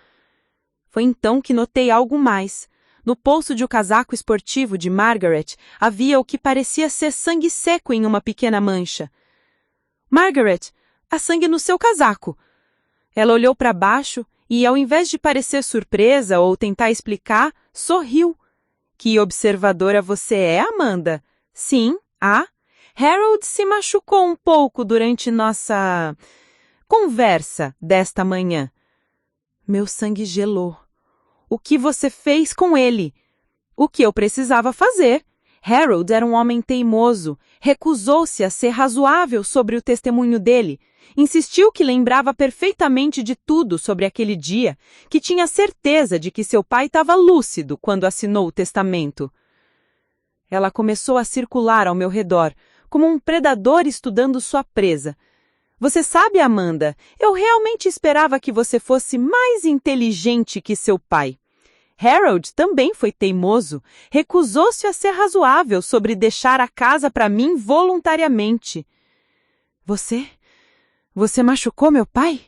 Foi então que notei algo mais. No bolso de um casaco esportivo de Margaret havia o que parecia ser sangue seco em uma pequena mancha. Margaret, há sangue no seu casaco. Ela olhou para baixo e, ao invés de parecer surpresa ou tentar explicar, sorriu. Que observadora você é, Amanda? Sim, Harold se machucou um pouco durante nossa conversa desta manhã. Meu sangue gelou. O que você fez com ele? O que eu precisava fazer? Harold era um homem teimoso, recusou-se a ser razoável sobre o testemunho dele, insistiu que lembrava perfeitamente de tudo sobre aquele dia, que tinha certeza de que seu pai estava lúcido quando assinou o testamento. Ela começou a circular ao meu redor, como um predador estudando sua presa. Você sabe, Amanda, eu realmente esperava que você fosse mais inteligente que seu pai. Harold também foi teimoso, recusou-se a ser razoável sobre deixar a casa para mim voluntariamente. Você machucou meu pai?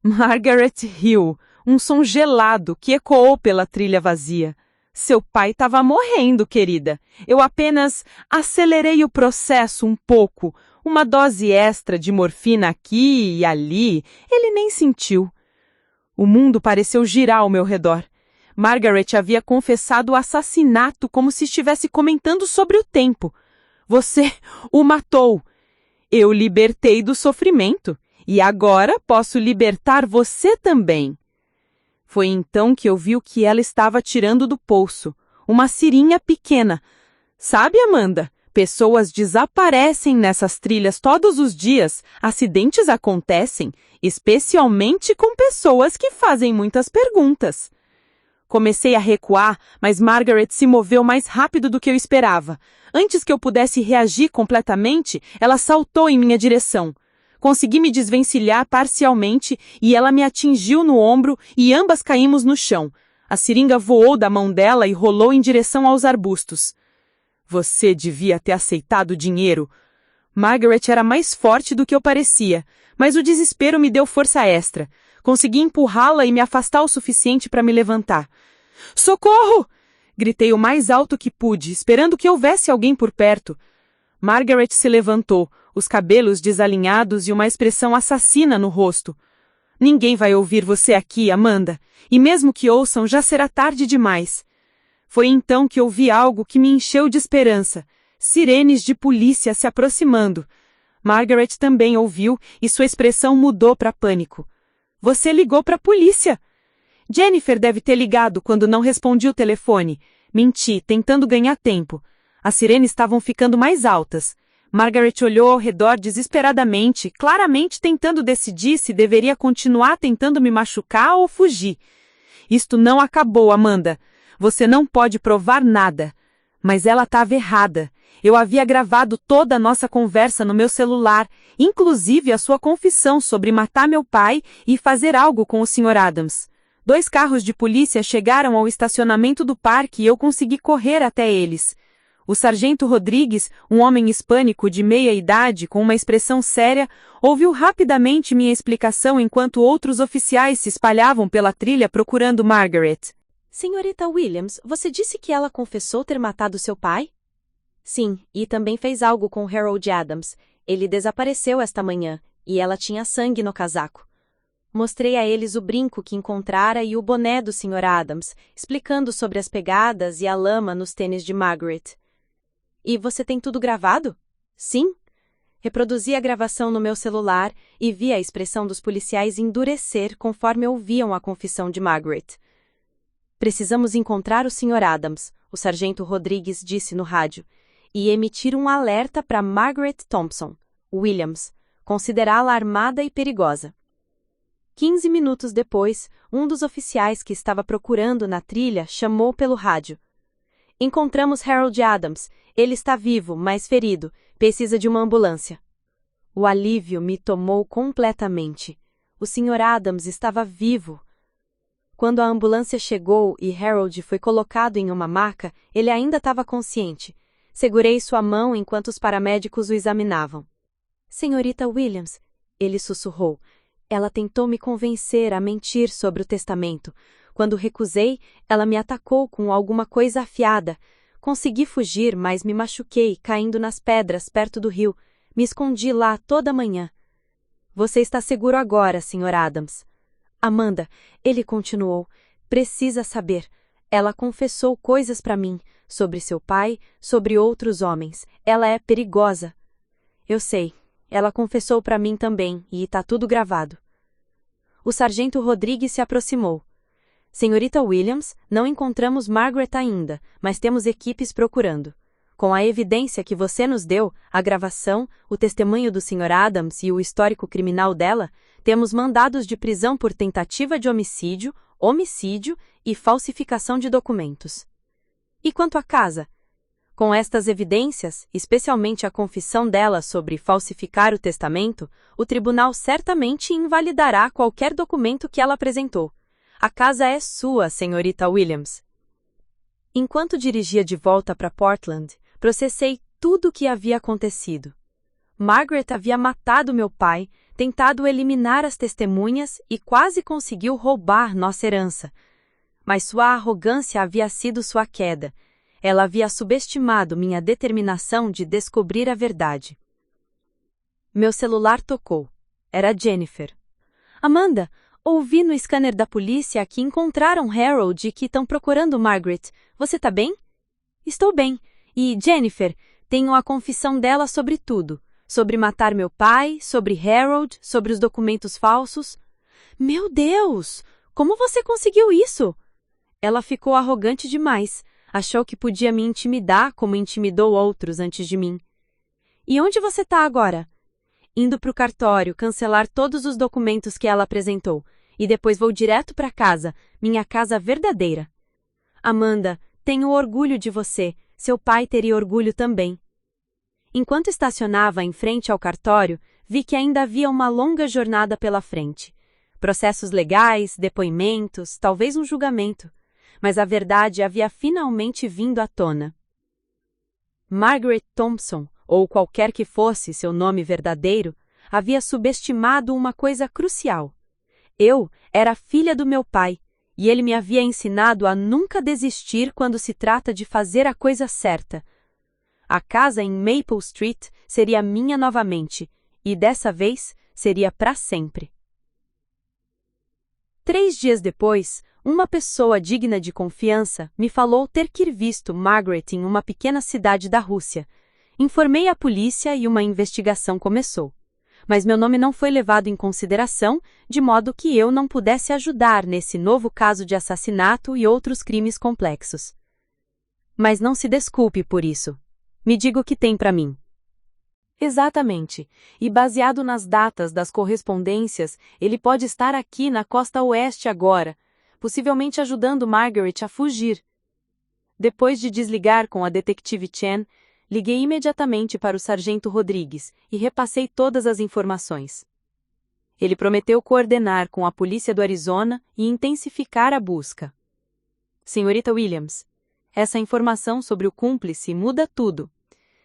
Margaret riu, um som gelado que ecoou pela trilha vazia. Seu pai estava morrendo, querida. Eu apenas acelerei o processo um pouco, uma dose extra de morfina aqui e ali. Ele nem sentiu. O mundo pareceu girar ao meu redor. Margaret havia confessado o assassinato como se estivesse comentando sobre o tempo. Você o matou. Eu o libertei do sofrimento e agora posso libertar você também. Foi então que eu vi o que ela estava tirando do bolso. Uma seringa pequena. Sabe, Amanda, pessoas desaparecem nessas trilhas todos os dias. Acidentes acontecem, especialmente com pessoas que fazem muitas perguntas. Comecei a recuar, mas Margaret se moveu mais rápido do que eu esperava. Antes que eu pudesse reagir completamente, ela saltou em minha direção. Consegui me desvencilhar parcialmente e ela me atingiu no ombro e ambas caímos no chão. A seringa voou da mão dela e rolou em direção aos arbustos. Você devia ter aceitado o dinheiro. Margaret era mais forte do que eu parecia, mas o desespero me deu força extra. Consegui empurrá-la e me afastar o suficiente para me levantar. Socorro! Gritei o mais alto que pude, esperando que houvesse alguém por perto. Margaret se levantou, os cabelos desalinhados e uma expressão assassina no rosto. Ninguém vai ouvir você aqui, Amanda, e mesmo que ouçam, já será tarde demais. Foi então que ouvi algo que me encheu de esperança. Sirenes de polícia se aproximando. Margaret também ouviu e sua expressão mudou para pânico. Você ligou para a polícia! Jennifer deve ter ligado quando não respondi o telefone. Menti, tentando ganhar tempo. As sirenes estavam ficando mais altas. Margaret olhou ao redor desesperadamente, claramente tentando decidir se deveria continuar tentando me machucar ou fugir. Isto não acabou, Amanda. Você não pode provar nada. Mas ela estava errada. Eu havia gravado toda a nossa conversa no meu celular, inclusive a sua confissão sobre matar meu pai e fazer algo com o Sr. Adams. 2 carros de polícia chegaram ao estacionamento do parque e eu consegui correr até eles. O sargento Rodrigues, um homem hispânico de meia idade com uma expressão séria, ouviu rapidamente minha explicação enquanto outros oficiais se espalhavam pela trilha procurando Margaret. Senhorita Williams, você disse que ela confessou ter matado seu pai? Sim, e também fez algo com Harold Adams. Ele desapareceu esta manhã, e ela tinha sangue no casaco. Mostrei a eles o brinco que encontrara e o boné do Sr. Adams, explicando sobre as pegadas e a lama nos tênis de Margaret. E você tem tudo gravado? Sim. Reproduzi a gravação no meu celular e vi a expressão dos policiais endurecer conforme ouviam a confissão de Margaret. Precisamos encontrar o Sr. Adams, o sargento Rodrigues disse no rádio, e emitir um alerta para Margaret Thompson, Williams, considerá-la armada e perigosa. 15 minutos depois, um dos oficiais que estava procurando na trilha chamou pelo rádio. Encontramos Harold Adams. Ele está vivo, mas ferido. Precisa de uma ambulância. O alívio me tomou completamente. O Sr. Adams estava vivo. Quando a ambulância chegou e Harold foi colocado em uma maca, ele ainda estava consciente. Segurei sua mão enquanto os paramédicos o examinavam. Senhorita Williams, ele sussurrou. Ela tentou me convencer a mentir sobre o testamento. Quando recusei, ela me atacou com alguma coisa afiada. Consegui fugir, mas me machuquei, caindo nas pedras perto do rio. Me escondi lá toda a manhã. Você está seguro agora, Sr. Adams. Amanda, ele continuou, precisa saber. Ela confessou coisas para mim, sobre seu pai, sobre outros homens. Ela é perigosa. Eu sei. Ela confessou para mim também, e está tudo gravado. O sargento Rodrigues se aproximou. Senhorita Williams, não encontramos Margaret ainda, mas temos equipes procurando. Com a evidência que você nos deu, a gravação, o testemunho do Sr. Adams e o histórico criminal dela, temos mandados de prisão por tentativa de homicídio, homicídio e falsificação de documentos. E quanto à casa? Com estas evidências, especialmente a confissão dela sobre falsificar o testamento, o tribunal certamente invalidará qualquer documento que ela apresentou. A casa é sua, senhorita Williams. Enquanto dirigia de volta para Portland, processei tudo o que havia acontecido. Margaret havia matado meu pai, tentado eliminar as testemunhas e quase conseguiu roubar nossa herança. Mas sua arrogância havia sido sua queda. Ela havia subestimado minha determinação de descobrir a verdade. Meu celular tocou. Era Jennifer. Amanda, ouvi no scanner da polícia que encontraram Harold e que estão procurando Margaret. Você tá bem? Estou bem. E, Jennifer, tenho a confissão dela sobre tudo. Sobre matar meu pai, sobre Harold, sobre os documentos falsos. Meu Deus! Como você conseguiu isso? Ela ficou arrogante demais. Achou que podia me intimidar como intimidou outros antes de mim. E onde você está agora? Indo para o cartório cancelar todos os documentos que ela apresentou. E depois vou direto para casa, minha casa verdadeira. Amanda, tenho orgulho de você. Seu pai teria orgulho também. Enquanto estacionava em frente ao cartório, vi que ainda havia uma longa jornada pela frente. Processos legais, depoimentos, talvez um julgamento. Mas a verdade havia finalmente vindo à tona. Margaret Thompson, ou qualquer que fosse seu nome verdadeiro, havia subestimado uma coisa crucial. Eu era filha do meu pai, e ele me havia ensinado a nunca desistir quando se trata de fazer a coisa certa. A casa em Maple Street seria minha novamente, e dessa vez seria para sempre. 3 dias depois, uma pessoa digna de confiança me falou ter visto Margaret em uma pequena cidade da Rússia. Informei a polícia e uma investigação começou. Mas meu nome não foi levado em consideração, de modo que eu não pudesse ajudar nesse novo caso de assassinato e outros crimes complexos. Mas não se desculpe por isso. Me diga o que tem para mim. Exatamente. E baseado nas datas das correspondências, ele pode estar aqui na costa oeste agora, possivelmente ajudando Margaret a fugir. Depois de desligar com a detetive Chen, liguei imediatamente para o sargento Rodrigues e repassei todas as informações. Ele prometeu coordenar com a polícia do Arizona e intensificar a busca. Senhorita Williams, essa informação sobre o cúmplice muda tudo.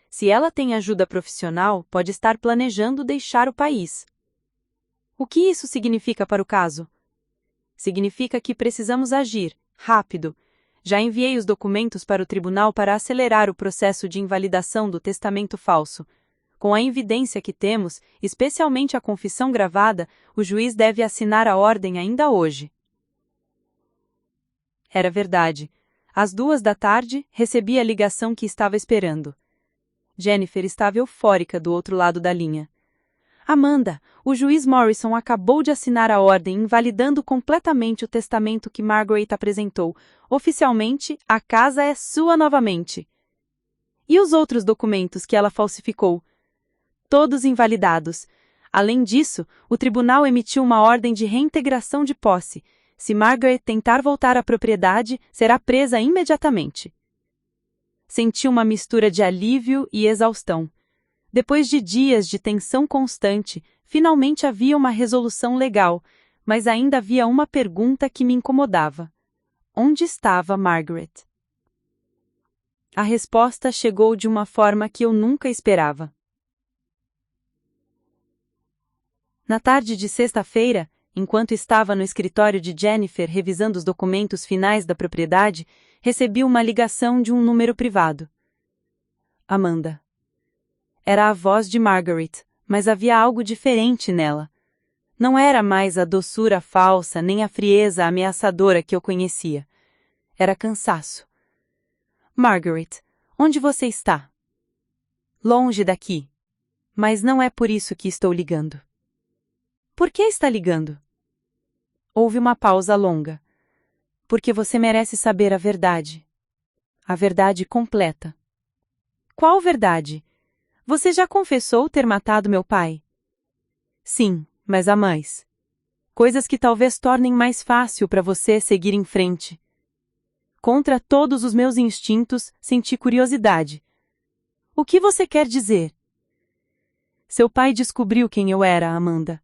Se ela tem ajuda profissional, pode estar planejando deixar o país. O que isso significa para o caso? Significa que precisamos agir, rápido. Já enviei os documentos para o tribunal para acelerar o processo de invalidação do testamento falso. Com a evidência que temos, especialmente a confissão gravada, o juiz deve assinar a ordem ainda hoje. Era verdade. Às 2 da tarde, recebi a ligação que estava esperando. Jennifer estava eufórica do outro lado da linha. Amanda, o juiz Morrison acabou de assinar a ordem invalidando completamente o testamento que Margaret apresentou. Oficialmente, a casa é sua novamente. E os outros documentos que ela falsificou? Todos invalidados. Além disso, o tribunal emitiu uma ordem de reintegração de posse. Se Margaret tentar voltar à propriedade, será presa imediatamente. Senti uma mistura de alívio e exaustão. Depois de dias de tensão constante, finalmente havia uma resolução legal, mas ainda havia uma pergunta que me incomodava. Onde estava Margaret? A resposta chegou de uma forma que eu nunca esperava. Na tarde de sexta-feira, enquanto estava no escritório de Jennifer revisando os documentos finais da propriedade, recebi uma ligação de um número privado. Amanda. Era a voz de Margaret, mas havia algo diferente nela. Não era mais a doçura falsa nem a frieza ameaçadora que eu conhecia. Era cansaço. Margaret, onde você está? Longe daqui. Mas não é por isso que estou ligando. Por que está ligando? Houve uma pausa longa. Porque você merece saber a verdade. A verdade completa. Qual verdade? Você já confessou ter matado meu pai? Sim, mas há mais. Coisas que talvez tornem mais fácil para você seguir em frente. Contra todos os meus instintos, senti curiosidade. O que você quer dizer? Seu pai descobriu quem eu era, Amanda.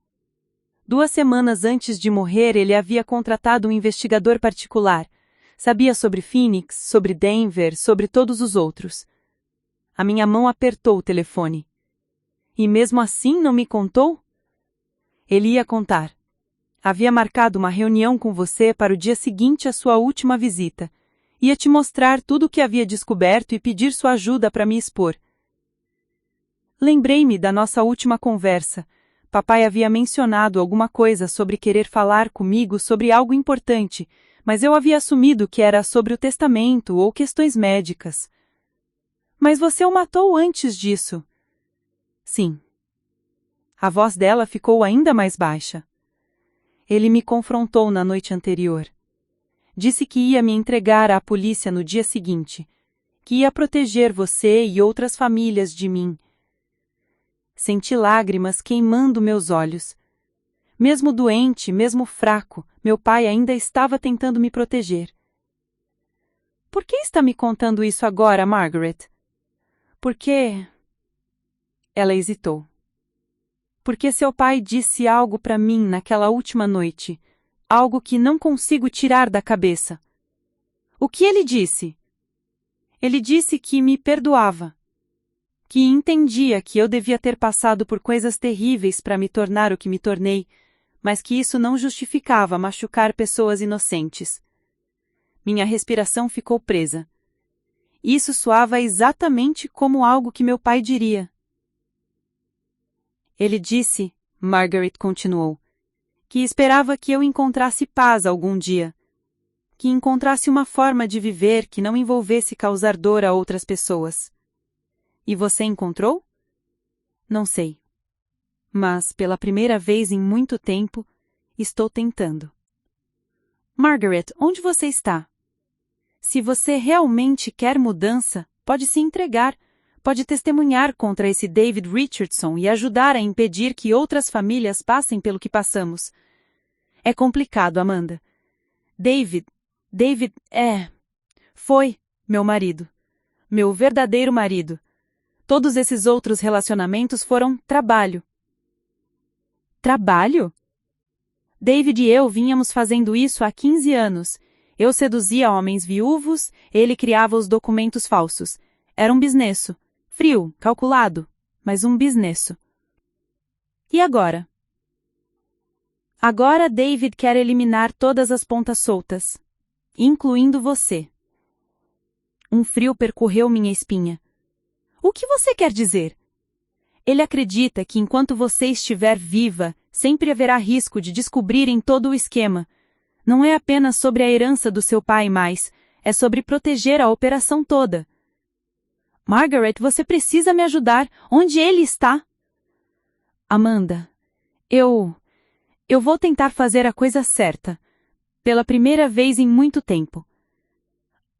2 semanas antes de morrer, ele havia contratado um investigador particular. Sabia sobre Phoenix, sobre Denver, sobre todos os outros. A minha mão apertou o telefone. E mesmo assim não me contou? Ele ia contar. Havia marcado uma reunião com você para o dia seguinte à sua última visita. Ia te mostrar tudo o que havia descoberto e pedir sua ajuda para me expor. Lembrei-me da nossa última conversa. Papai havia mencionado alguma coisa sobre querer falar comigo sobre algo importante, mas eu havia assumido que era sobre o testamento ou questões médicas. Mas você o matou antes disso. Sim. A voz dela ficou ainda mais baixa. Ele me confrontou na noite anterior. Disse que ia me entregar à polícia no dia seguinte, que ia proteger você e outras famílias de mim. Senti lágrimas queimando meus olhos. Mesmo doente, mesmo fraco, meu pai ainda estava tentando me proteger. Por que está me contando isso agora, Margaret? Porque... Ela hesitou. Porque seu pai disse algo para mim naquela última noite, algo que não consigo tirar da cabeça. O que ele disse? Ele disse que me perdoava, que entendia que eu devia ter passado por coisas terríveis para me tornar o que me tornei, mas que isso não justificava machucar pessoas inocentes. Minha respiração ficou presa. Isso soava exatamente como algo que meu pai diria. Ele disse, Margaret continuou, que esperava que eu encontrasse paz algum dia, que encontrasse uma forma de viver que não envolvesse causar dor a outras pessoas. E você encontrou? Não sei. Mas, pela primeira vez em muito tempo, estou tentando. Margaret, onde você está? Se você realmente quer mudança, pode se entregar, pode testemunhar contra esse David Richardson e ajudar a impedir que outras famílias passem pelo que passamos. É complicado, Amanda. David foi meu marido. Meu verdadeiro marido. Todos esses outros relacionamentos foram trabalho. Trabalho? David e eu vínhamos fazendo isso há 15 anos. Eu seduzia homens viúvos, ele criava os documentos falsos. Era um bisnesso. Frio, calculado, mas um bisnesso. E agora? Agora David quer eliminar todas as pontas soltas, incluindo você. Um frio percorreu minha espinha. O que você quer dizer? Ele acredita que enquanto você estiver viva, sempre haverá risco de descobrirem todo o esquema. Não é apenas sobre a herança do seu pai mais, é sobre proteger a operação toda. Margaret, você precisa me ajudar. Onde ele está? Amanda, eu vou tentar fazer a coisa certa. Pela primeira vez em muito tempo.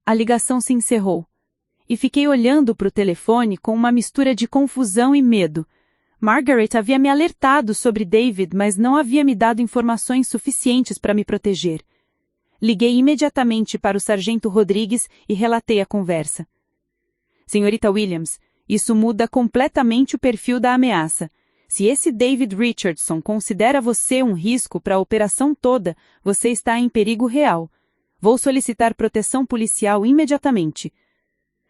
A ligação se encerrou. E fiquei olhando para o telefone com uma mistura de confusão e medo. Margaret havia me alertado sobre David, mas não havia me dado informações suficientes para me proteger. Liguei imediatamente para o sargento Rodrigues e relatei a conversa. Senhorita Williams, isso muda completamente o perfil da ameaça. Se esse David Richardson considera você um risco para a operação toda, você está em perigo real. Vou solicitar proteção policial imediatamente.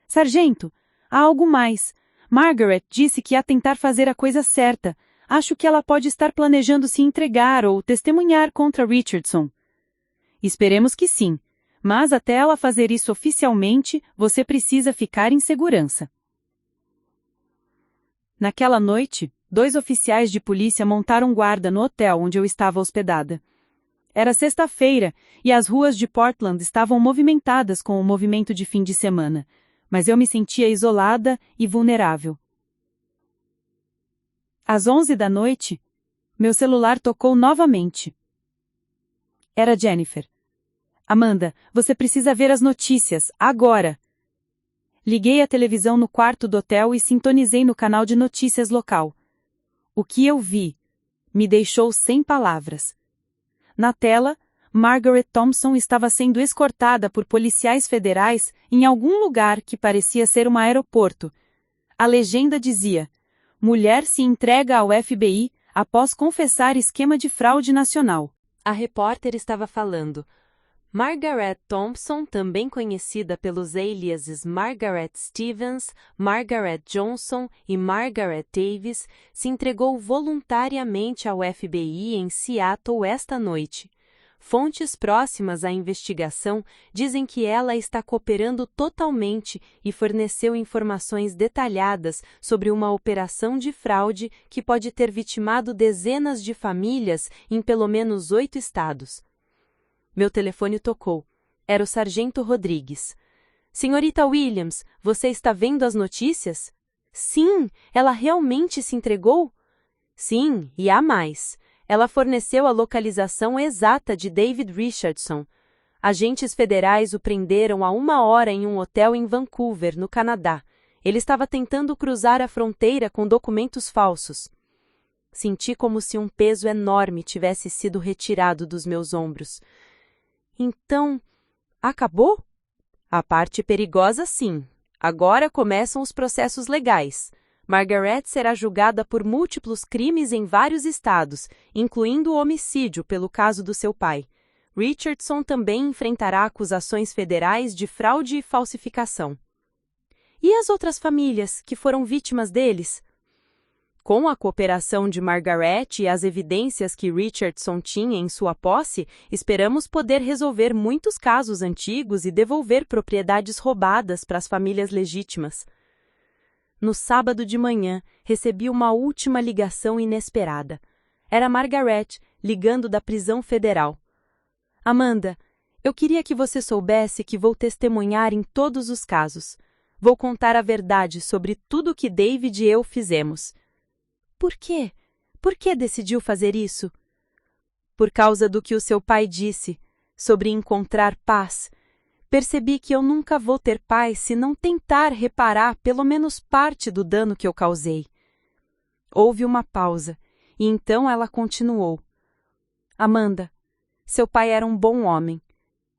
Sargento, há algo mais. Margaret disse que ia tentar fazer a coisa certa. Acho que ela pode estar planejando se entregar ou testemunhar contra Richardson. Esperemos que sim. Mas até ela fazer isso oficialmente, você precisa ficar em segurança. Naquela noite, 2 oficiais de polícia montaram guarda no hotel onde eu estava hospedada. Era sexta-feira e as ruas de Portland estavam movimentadas com o movimento de fim de semana, mas eu me sentia isolada e vulnerável. Às 11 da noite, meu celular tocou novamente. Era Jennifer. Amanda, você precisa ver as notícias, agora! Liguei a televisão no quarto do hotel e sintonizei no canal de notícias local. O que eu vi me deixou sem palavras. Na tela, Margaret Thompson estava sendo escortada por policiais federais em algum lugar que parecia ser um aeroporto. A legenda dizia: mulher se entrega ao FBI após confessar esquema de fraude nacional. A repórter estava falando. Margaret Thompson, também conhecida pelos aliases Margaret Stevens, Margaret Johnson e Margaret Davis, se entregou voluntariamente ao FBI em Seattle esta noite. Fontes próximas à investigação dizem que ela está cooperando totalmente e forneceu informações detalhadas sobre uma operação de fraude que pode ter vitimado dezenas de famílias em pelo menos 8 estados. Meu telefone tocou. Era o sargento Rodrigues. Senhorita Williams, você está vendo as notícias? Sim, ela realmente se entregou? Sim, e há mais. Ela forneceu a localização exata de David Richardson. Agentes federais o prenderam há 1 hora em um hotel em Vancouver, no Canadá. Ele estava tentando cruzar a fronteira com documentos falsos. Senti como se um peso enorme tivesse sido retirado dos meus ombros. Então, acabou? A parte perigosa, sim. Agora começam os processos legais. Margaret será julgada por múltiplos crimes em vários estados, incluindo o homicídio pelo caso do seu pai. Richardson também enfrentará acusações federais de fraude e falsificação. E as outras famílias que foram vítimas deles? Com a cooperação de Margaret e as evidências que Richardson tinha em sua posse, esperamos poder resolver muitos casos antigos e devolver propriedades roubadas para as famílias legítimas. No sábado de manhã, recebi uma última ligação inesperada. Era Margaret, ligando da prisão federal. Amanda, eu queria que você soubesse que vou testemunhar em todos os casos. Vou contar a verdade sobre tudo que David e eu fizemos. Por quê? Por que decidiu fazer isso? Por causa do que o seu pai disse, sobre encontrar paz. Percebi que eu nunca vou ter paz se não tentar reparar pelo menos parte do dano que eu causei. Houve uma pausa, e então ela continuou. Amanda, seu pai era um bom homem.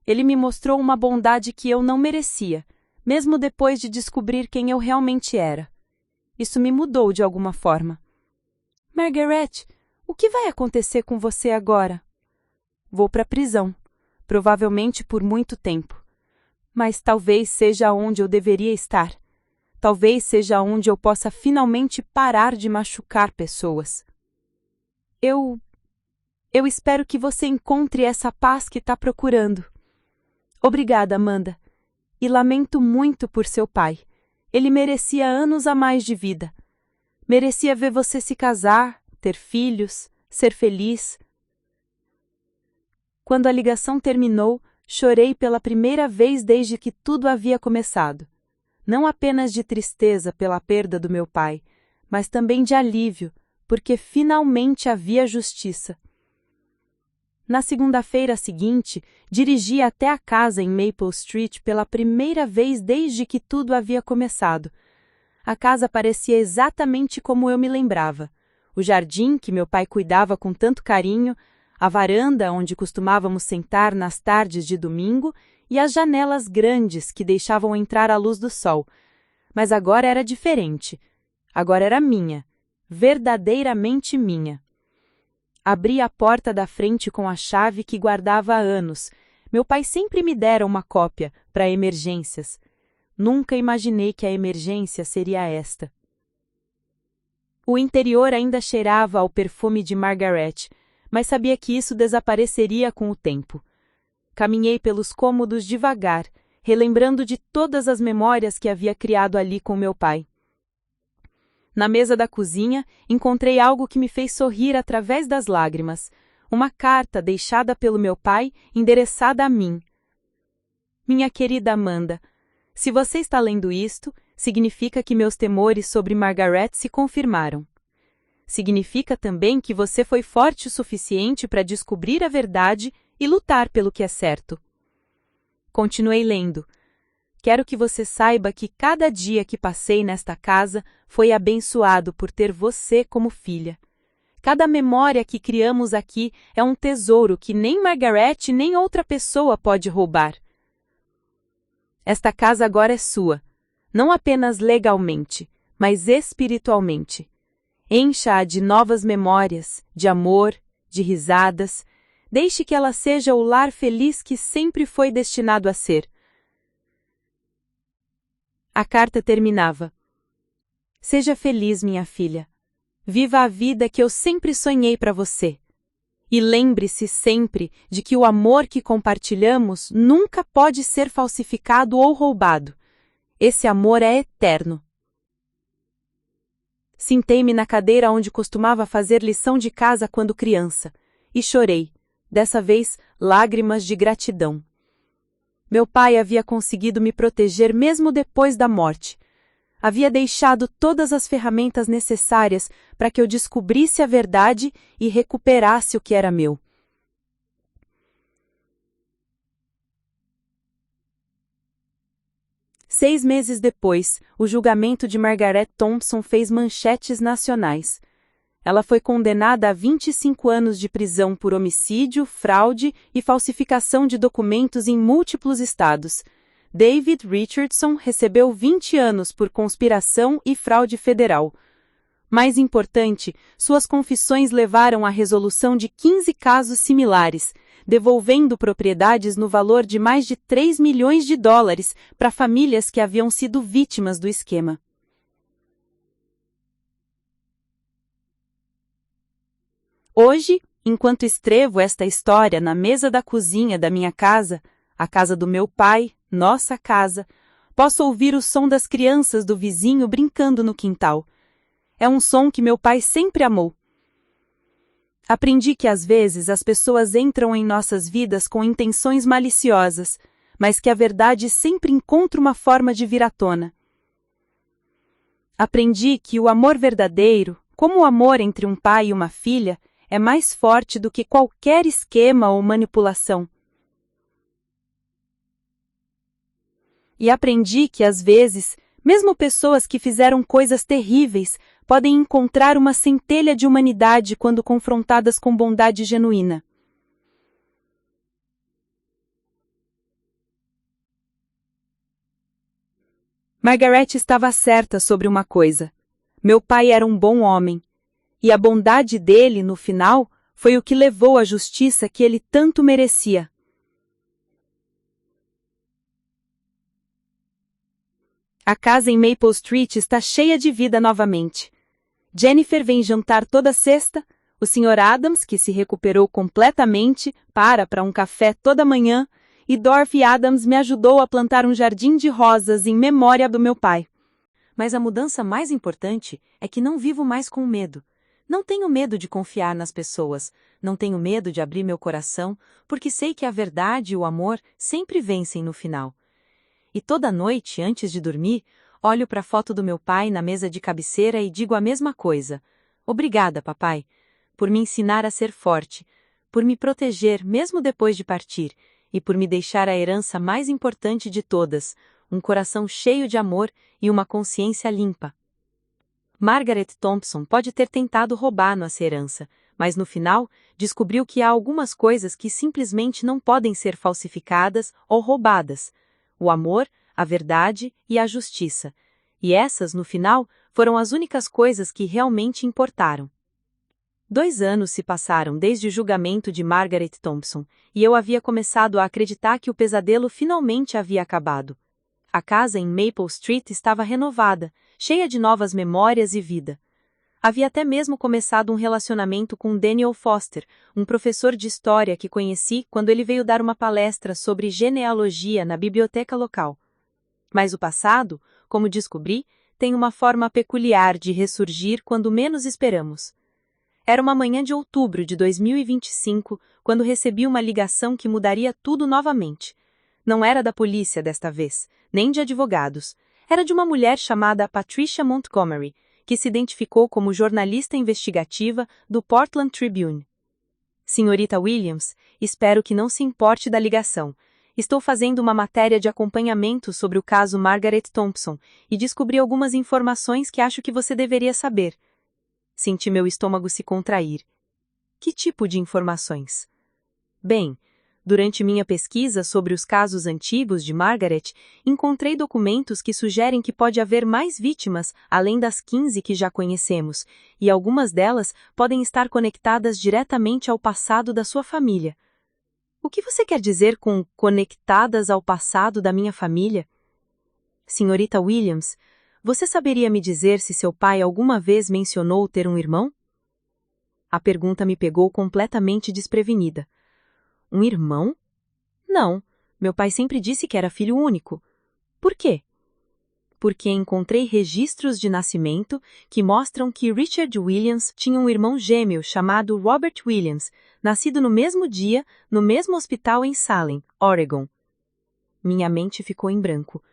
Ele me mostrou uma bondade que eu não merecia, mesmo depois de descobrir quem eu realmente era. Isso me mudou de alguma forma. Margaret, o que vai acontecer com você agora? Vou para a prisão, provavelmente por muito tempo. Mas talvez seja onde eu deveria estar. Talvez seja onde eu possa finalmente parar de machucar pessoas. Eu espero que você encontre essa paz que está procurando. Obrigada, Amanda. E lamento muito por seu pai. Ele merecia anos a mais de vida. Merecia ver você se casar, ter filhos, ser feliz. Quando a ligação terminou, chorei pela primeira vez desde que tudo havia começado. Não apenas de tristeza pela perda do meu pai, mas também de alívio, porque finalmente havia justiça. Na segunda-feira seguinte, dirigi até a casa em Maple Street pela primeira vez desde que tudo havia começado. A casa parecia exatamente como eu me lembrava. O jardim que meu pai cuidava com tanto carinho, a varanda onde costumávamos sentar nas tardes de domingo e as janelas grandes que deixavam entrar a luz do sol. Mas agora era diferente. Agora era minha, verdadeiramente minha. Abri a porta da frente com a chave que guardava há anos. Meu pai sempre me dera uma cópia para emergências. Nunca imaginei que a emergência seria esta. O interior ainda cheirava ao perfume de Margaret, mas sabia que isso desapareceria com o tempo. Caminhei pelos cômodos devagar, relembrando de todas as memórias que havia criado ali com meu pai. Na mesa da cozinha, encontrei algo que me fez sorrir através das lágrimas. Uma carta deixada pelo meu pai, endereçada a mim. Minha querida Amanda, se você está lendo isto, significa que meus temores sobre Margaret se confirmaram. Significa também que você foi forte o suficiente para descobrir a verdade e lutar pelo que é certo. Continuei lendo. Quero que você saiba que cada dia que passei nesta casa foi abençoado por ter você como filha. Cada memória que criamos aqui é um tesouro que nem Margaret nem outra pessoa pode roubar. Esta casa agora é sua, não apenas legalmente, mas espiritualmente. Encha-a de novas memórias, de amor, de risadas. Deixe que ela seja o lar feliz que sempre foi destinado a ser. A carta terminava. Seja feliz, minha filha. Viva a vida que eu sempre sonhei para você. E lembre-se sempre de que o amor que compartilhamos nunca pode ser falsificado ou roubado. Esse amor é eterno. Sentei-me na cadeira onde costumava fazer lição de casa quando criança, e chorei, dessa vez lágrimas de gratidão. Meu pai havia conseguido me proteger mesmo depois da morte. Havia deixado todas as ferramentas necessárias para que eu descobrisse a verdade e recuperasse o que era meu. Seis meses depois, o julgamento de Margaret Thompson fez manchetes nacionais. Ela foi condenada a 25 anos de prisão por homicídio, fraude e falsificação de documentos em múltiplos estados. David Richardson recebeu 20 anos por conspiração e fraude federal. Mais importante, suas confissões levaram à resolução de 15 casos similares, devolvendo propriedades no valor de mais de 3 milhões de dólares para famílias que haviam sido vítimas do esquema. Hoje, enquanto escrevo esta história na mesa da cozinha da minha casa, a casa do meu pai, nossa casa, posso ouvir o som das crianças do vizinho brincando no quintal. É um som que meu pai sempre amou. Aprendi que às vezes as pessoas entram em nossas vidas com intenções maliciosas, mas que a verdade sempre encontra uma forma de vir à tona. Aprendi que o amor verdadeiro, como o amor entre um pai e uma filha, é mais forte do que qualquer esquema ou manipulação. E aprendi que às vezes, mesmo pessoas que fizeram coisas terríveis, podem encontrar uma centelha de humanidade quando confrontadas com bondade genuína. Margaret estava certa sobre uma coisa. Meu pai era um bom homem. E a bondade dele, no final, foi o que levou à justiça que ele tanto merecia. A casa em Maple Street está cheia de vida novamente. Jennifer vem jantar toda sexta, o Sr. Adams, que se recuperou completamente, para um café toda manhã, e Dorothy Adams me ajudou a plantar um jardim de rosas em memória do meu pai. Mas a mudança mais importante é que não vivo mais com medo. Não tenho medo de confiar nas pessoas, não tenho medo de abrir meu coração, porque sei que a verdade e o amor sempre vencem no final. E toda noite, antes de dormir, olho para a foto do meu pai na mesa de cabeceira e digo a mesma coisa. Obrigada, papai, por me ensinar a ser forte, por me proteger mesmo depois de partir, e por me deixar a herança mais importante de todas, um coração cheio de amor e uma consciência limpa. Margaret Thompson pode ter tentado roubar nossa herança, mas no final descobriu que há algumas coisas que simplesmente não podem ser falsificadas ou roubadas: o amor, a verdade e a justiça. E essas, no final, foram as únicas coisas que realmente importaram. 2 anos se passaram desde o julgamento de Margaret Thompson, e eu havia começado a acreditar que o pesadelo finalmente havia acabado. A casa em Maple Street estava renovada, cheia de novas memórias e vida. Havia até mesmo começado um relacionamento com Daniel Foster, um professor de história que conheci quando ele veio dar uma palestra sobre genealogia na biblioteca local. Mas o passado, como descobri, tem uma forma peculiar de ressurgir quando menos esperamos. Era uma manhã de outubro de 2025, quando recebi uma ligação que mudaria tudo novamente. Não era da polícia desta vez, nem de advogados. Era de uma mulher chamada Patricia Montgomery, que se identificou como jornalista investigativa do Portland Tribune. Senhorita Williams, espero que não se importe da ligação. Estou fazendo uma matéria de acompanhamento sobre o caso Margaret Thompson e descobri algumas informações que acho que você deveria saber. Senti meu estômago se contrair. Que tipo de informações? Bem, durante minha pesquisa sobre os casos antigos de Margaret, encontrei documentos que sugerem que pode haver mais vítimas além das 15 que já conhecemos, e algumas delas podem estar conectadas diretamente ao passado da sua família. O que você quer dizer com conectadas ao passado da minha família? Senhorita Williams, você saberia me dizer se seu pai alguma vez mencionou ter um irmão? A pergunta me pegou completamente desprevenida. Um irmão? Não, meu pai sempre disse que era filho único. Por quê? Porque encontrei registros de nascimento que mostram que Richard Williams tinha um irmão gêmeo chamado Robert Williams, nascido no mesmo dia, no mesmo hospital em Salem, Oregon. Minha mente ficou em branco.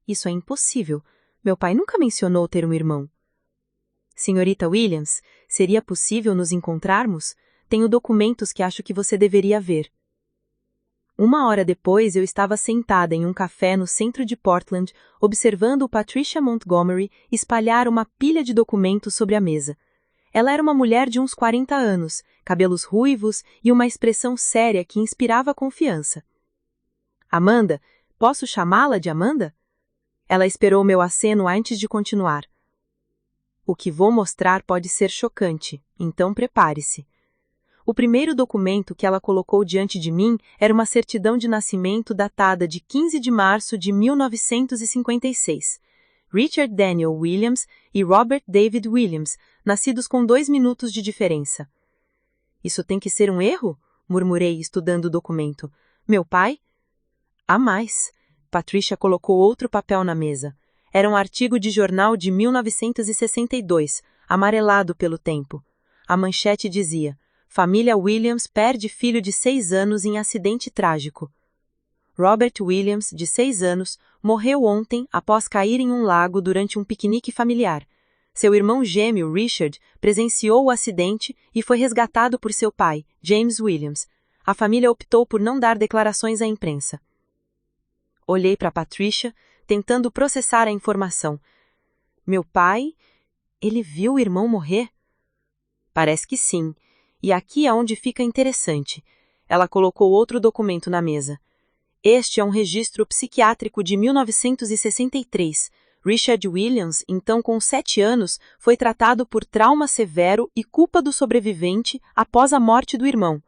Isso é impossível. Meu pai nunca mencionou ter um irmão. Senhorita Williams, seria possível nos encontrarmos? Tenho documentos que acho que você deveria ver. 1 hora depois, eu estava sentada em um café no centro de Portland, observando Patricia Montgomery espalhar uma pilha de documentos sobre a mesa. Ela era uma mulher de uns 40 anos, cabelos ruivos e uma expressão séria que inspirava confiança. Amanda, Posso chamá-la de Amanda? Ela esperou meu aceno antes de continuar. O que vou mostrar pode ser chocante, então prepare-se. O primeiro documento que ela colocou diante de mim era uma certidão de nascimento datada de 15 de março de 1956. Richard Daniel Williams e Robert David Williams, nascidos com 2 minutos de diferença. Isso tem que ser um erro? Murmurei, estudando o documento. Meu pai? Há mais. Patricia colocou outro papel na mesa. Era um artigo de jornal de 1962, amarelado pelo tempo. A manchete dizia: Família Williams perde filho de 6 anos em acidente trágico. Robert Williams, de 6 anos, morreu ontem após cair em um lago durante um piquenique familiar. Seu irmão gêmeo, Richard, presenciou o acidente e foi resgatado por seu pai, James Williams. A família optou por não dar declarações à imprensa. Olhei para Patricia, tentando processar a informação. Meu pai? Ele viu o irmão morrer? Parece que sim. E aqui é onde fica interessante. Ela colocou outro documento na mesa. Este é um registro psiquiátrico de 1963. Richard Williams, então com 7 anos, foi tratado por trauma severo e culpa do sobrevivente após a morte do irmão.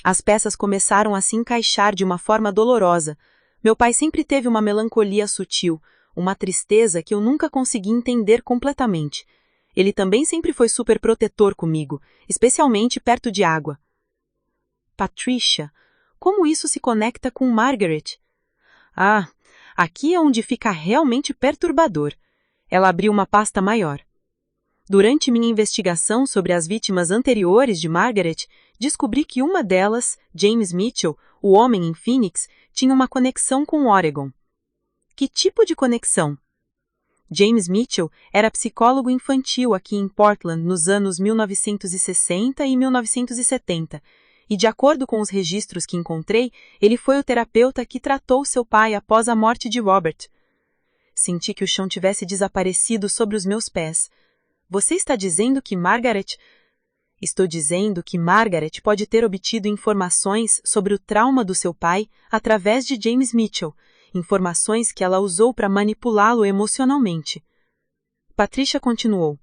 As peças começaram a se encaixar de uma forma dolorosa. Meu pai sempre teve uma melancolia sutil, uma tristeza que eu nunca consegui entender completamente. Ele também sempre foi super protetor comigo, especialmente perto de água. Patricia, como isso se conecta com Margaret? Ah, aqui é onde fica realmente perturbador. Ela abriu uma pasta maior. Durante minha investigação sobre as vítimas anteriores de Margaret, descobri que uma delas, James Mitchell, o homem em Phoenix, tinha uma conexão com Oregon. Que tipo de conexão? James Mitchell era psicólogo infantil aqui em Portland nos anos 1960 e 1970, e de acordo com os registros que encontrei, ele foi o terapeuta que tratou seu pai após a morte de Robert. Senti que o chão tivesse desaparecido sobre os meus pés. Você está dizendo que Margaret... Estou dizendo que Margaret pode ter obtido informações sobre o trauma do seu pai através de James Mitchell, informações que ela usou para manipulá-lo emocionalmente. Patricia continuou.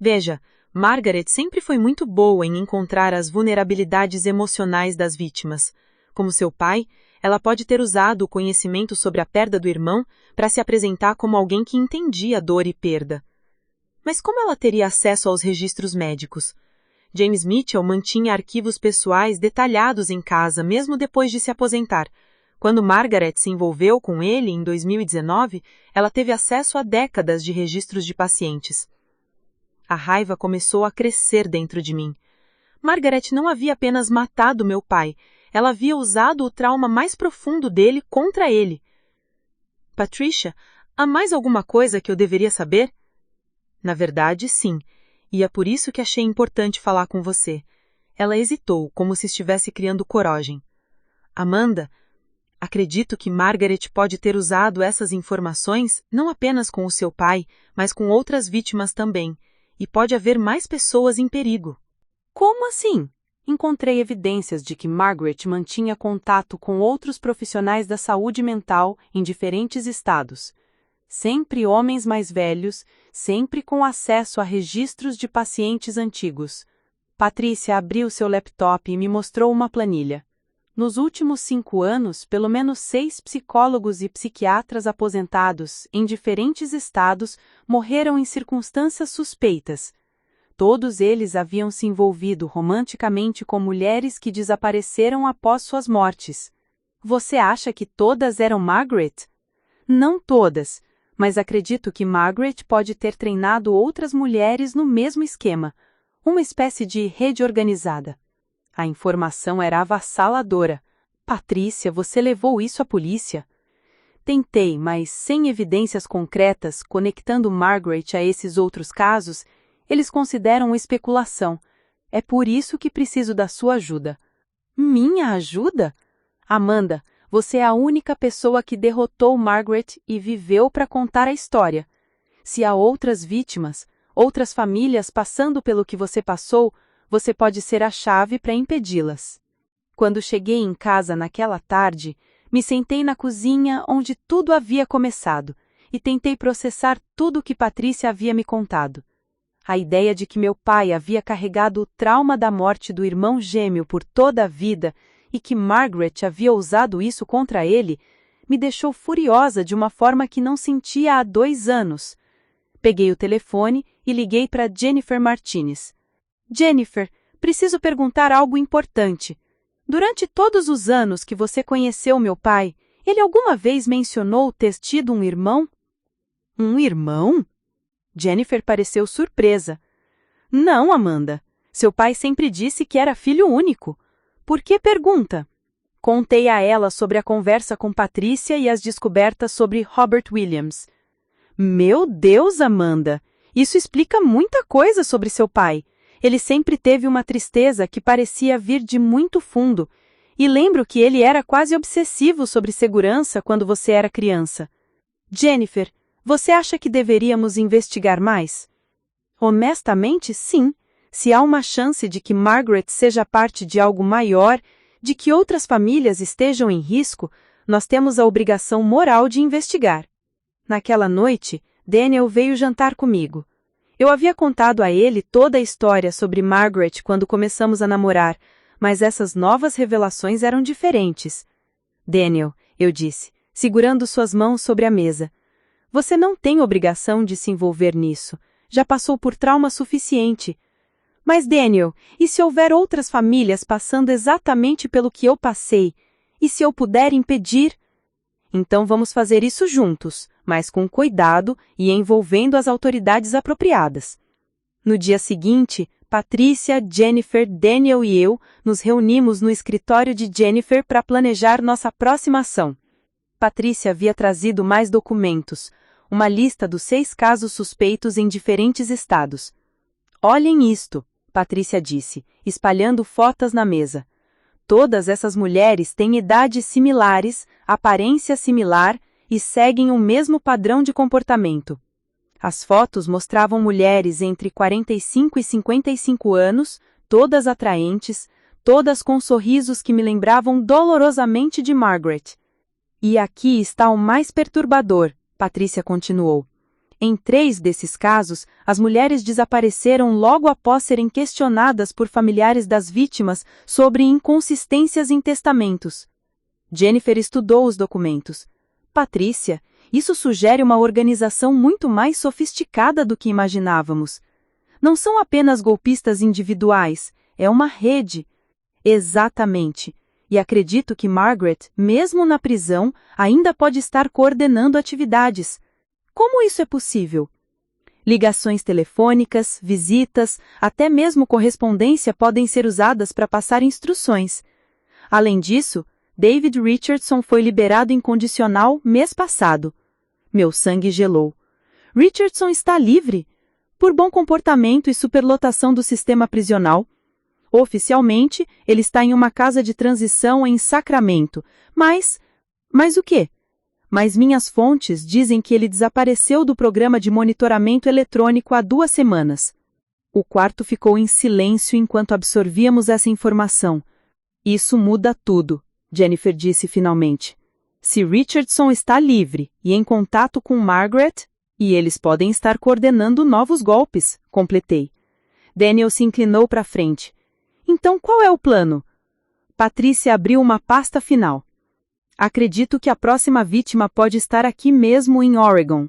Veja, Margaret sempre foi muito boa em encontrar as vulnerabilidades emocionais das vítimas. Como seu pai, ela pode ter usado o conhecimento sobre a perda do irmão para se apresentar como alguém que entendia dor e perda. Mas como ela teria acesso aos registros médicos? James Mitchell mantinha arquivos pessoais detalhados em casa, mesmo depois de se aposentar. Quando Margaret se envolveu com ele em 2019, ela teve acesso a décadas de registros de pacientes. A raiva começou a crescer dentro de mim. Margaret não havia apenas matado meu pai, ela havia usado o trauma mais profundo dele contra ele. Patricia, há mais alguma coisa que eu deveria saber? Na verdade, sim, e é por isso que achei importante falar com você. Ela hesitou, como se estivesse criando coragem. Amanda, acredito que Margaret pode ter usado essas informações não apenas com o seu pai, mas com outras vítimas também. E pode haver mais pessoas em perigo. Como assim? Encontrei evidências de que Margaret mantinha contato com outros profissionais da saúde mental em diferentes estados. Sempre homens mais velhos, sempre com acesso a registros de pacientes antigos. Patrícia abriu seu laptop e me mostrou uma planilha. Nos últimos 5 anos, pelo menos 6 psicólogos e psiquiatras aposentados, em diferentes estados, morreram em circunstâncias suspeitas. Todos eles haviam se envolvido romanticamente com mulheres que desapareceram após suas mortes. Você acha que todas eram Margaret? Não todas, mas acredito que Margaret pode ter treinado outras mulheres no mesmo esquema, uma espécie de rede organizada. A informação era avassaladora. Patrícia, você levou isso à polícia? Tentei, mas sem evidências concretas conectando Margaret a esses outros casos, eles consideram especulação. É por isso que preciso da sua ajuda. Minha ajuda? Amanda, você é a única pessoa que derrotou Margaret e viveu para contar a história. Se há outras vítimas, outras famílias passando pelo que você passou, você pode ser a chave para impedi-las. Quando cheguei em casa naquela tarde, Me sentei na cozinha onde tudo havia começado e tentei processar tudo o que Patrícia havia me contado. A ideia de que meu pai havia carregado o trauma da morte do irmão gêmeo por toda a vida e que Margaret havia usado isso contra ele me deixou furiosa de uma forma que não sentia há 2 anos. Peguei o telefone e liguei para Jennifer Martinez. Jennifer, preciso perguntar algo importante. Durante todos os anos que você conheceu meu pai, ele alguma vez mencionou ter tido um irmão? Um irmão? Jennifer pareceu surpresa. Não, Amanda. Seu pai sempre disse que era filho único. Por que pergunta? Contei a ela sobre a conversa com Patrícia e as descobertas sobre Robert Williams. Meu Deus, Amanda! Isso explica muita coisa sobre seu pai. Ele sempre teve uma tristeza que parecia vir de muito fundo. E lembro que ele era quase obsessivo sobre segurança quando você era criança. Jennifer, você acha que deveríamos investigar mais? Honestamente, sim. Se há uma chance de que Margaret seja parte de algo maior, de que outras famílias estejam em risco, nós temos a obrigação moral de investigar. Naquela noite, Daniel veio jantar comigo. Eu havia contado a ele toda a história sobre Margaret quando começamos a namorar, mas essas novas revelações eram diferentes. Daniel, eu disse, segurando suas mãos sobre a mesa. Você não tem obrigação de se envolver nisso. Já passou por trauma suficiente. Mas, Daniel, e se houver outras famílias passando exatamente pelo que eu passei? E se eu puder impedir? Então vamos fazer isso juntos, mas com cuidado e envolvendo as autoridades apropriadas. No dia seguinte, Patrícia, Jennifer, Daniel e eu nos reunimos no escritório de Jennifer para planejar nossa próxima ação. Patrícia havia trazido mais documentos, uma lista dos 6 casos suspeitos em diferentes estados. Olhem isto, Patrícia disse, espalhando fotos na mesa. Todas essas mulheres têm idades similares, aparência similar e seguem o mesmo padrão de comportamento. As fotos mostravam mulheres entre 45 e 55 anos, todas atraentes, todas com sorrisos que me lembravam dolorosamente de Margaret. E aqui está o mais perturbador, Patrícia continuou. Em 3 desses casos, as mulheres desapareceram logo após serem questionadas por familiares das vítimas sobre inconsistências em testamentos. Jennifer estudou os documentos. Patrícia, isso sugere uma organização muito mais sofisticada do que imaginávamos. Não são apenas golpistas individuais, é uma rede. Exatamente. E acredito que Margaret, mesmo na prisão, ainda pode estar coordenando atividades. Como isso é possível? Ligações telefônicas, visitas, até mesmo correspondência podem ser usadas para passar instruções. Além disso, David Richardson foi liberado em condicional mês passado. Meu sangue gelou. Richardson está livre? Por bom comportamento e superlotação do sistema prisional. Oficialmente, ele está em uma casa de transição em Sacramento. Mas o quê? Mas minhas fontes dizem que ele desapareceu do programa de monitoramento eletrônico há 2 semanas. O quarto ficou em silêncio enquanto absorvíamos essa informação. Isso muda tudo, Jennifer disse finalmente. Se Richardson está livre e em contato com Margaret, e eles podem estar coordenando novos golpes, completei. Daniel se inclinou para frente. Então qual é o plano? Patrícia abriu uma pasta final. Acredito que a próxima vítima pode estar aqui mesmo em Oregon.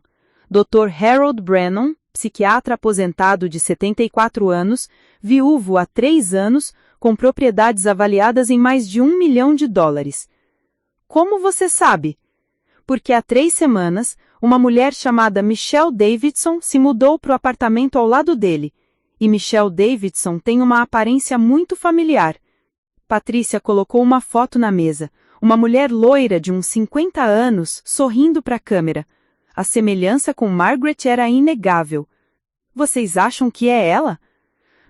Dr. Harold Brennan, psiquiatra aposentado de 74 anos, viúvo há 3 anos, com propriedades avaliadas em mais de $1 milhão. Como você sabe? Porque há 3 semanas, uma mulher chamada Michelle Davidson se mudou para o apartamento ao lado dele. E Michelle Davidson tem uma aparência muito familiar. Patrícia colocou uma foto na mesa. Uma mulher loira de uns 50 anos, sorrindo para a câmera. A semelhança com Margaret era inegável. Vocês acham que é ela?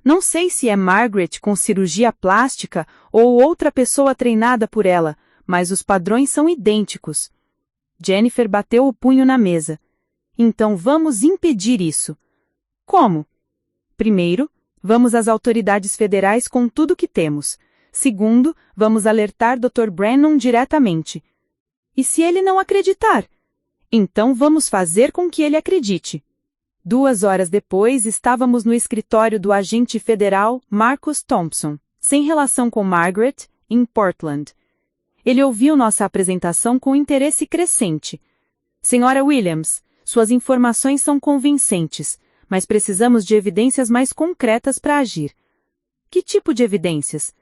Não sei se é Margaret com cirurgia plástica ou outra pessoa treinada por ela, mas os padrões são idênticos. Jennifer bateu o punho na mesa. Então vamos impedir isso. Como? Primeiro, vamos às autoridades federais com tudo que temos. Segundo, vamos alertar Dr. Brennan diretamente. E se ele não acreditar? Então vamos fazer com que ele acredite. 2 horas depois, estávamos no escritório do agente federal Marcus Thompson, sem relação com Margaret, em Portland. Ele ouviu nossa apresentação com interesse crescente. Senhora Williams, suas informações são convincentes, mas precisamos de evidências mais concretas para agir. Que tipo de evidências?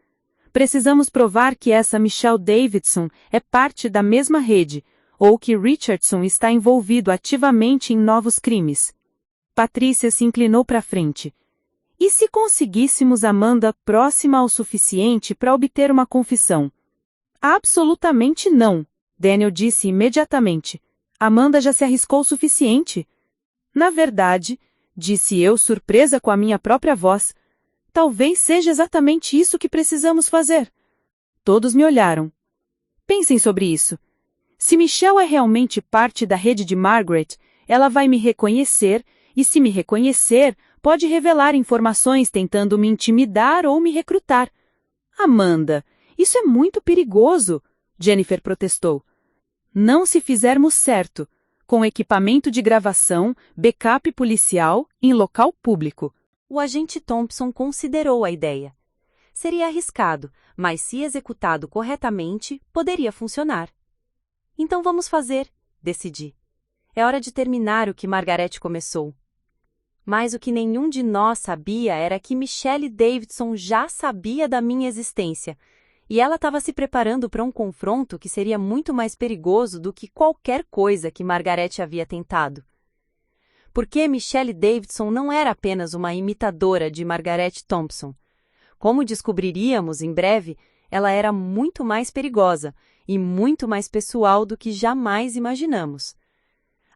Precisamos provar que essa Michelle Davidson é parte da mesma rede, ou que Richardson está envolvido ativamente em novos crimes. Patrícia se inclinou para frente. E se conseguíssemos Amanda próxima o suficiente para obter uma confissão? Absolutamente não, Daniel disse imediatamente. Amanda já se arriscou o suficiente. Na verdade, disse eu, surpresa com a minha própria voz, talvez seja exatamente isso que precisamos fazer. Todos me olharam. Pensem sobre isso. Se Michelle é realmente parte da rede de Margaret, ela vai me reconhecer, e se me reconhecer, pode revelar informações tentando me intimidar ou me recrutar. Amanda, isso é muito perigoso, Jennifer protestou. Não se fizermos certo, com equipamento de gravação, backup policial, em local público. O agente Thompson considerou a ideia. Seria arriscado, mas se executado corretamente, poderia funcionar. Então vamos fazer, decidi. É hora de terminar o que Margaret começou. Mas o que nenhum de nós sabia era que Michelle Davidson já sabia da minha existência, e ela estava se preparando para um confronto que seria muito mais perigoso do que qualquer coisa que Margaret havia tentado. Porque Michelle Davidson não era apenas uma imitadora de Margaret Thompson. Como descobriríamos em breve, ela era muito mais perigosa e muito mais pessoal do que jamais imaginamos.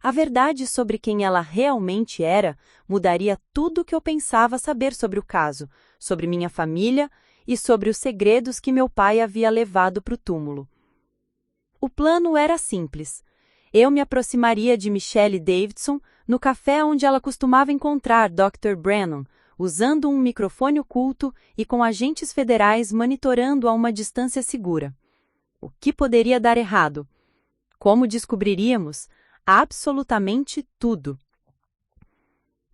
A verdade sobre quem ela realmente era mudaria tudo o que eu pensava saber sobre o caso, sobre minha família e sobre os segredos que meu pai havia levado para o túmulo. O plano era simples. Eu me aproximaria de Michelle Davidson no café onde ela costumava encontrar Dr. Brennan, usando um microfone oculto e com agentes federais monitorando a uma distância segura. O que poderia dar errado? Como descobriríamos? Absolutamente tudo.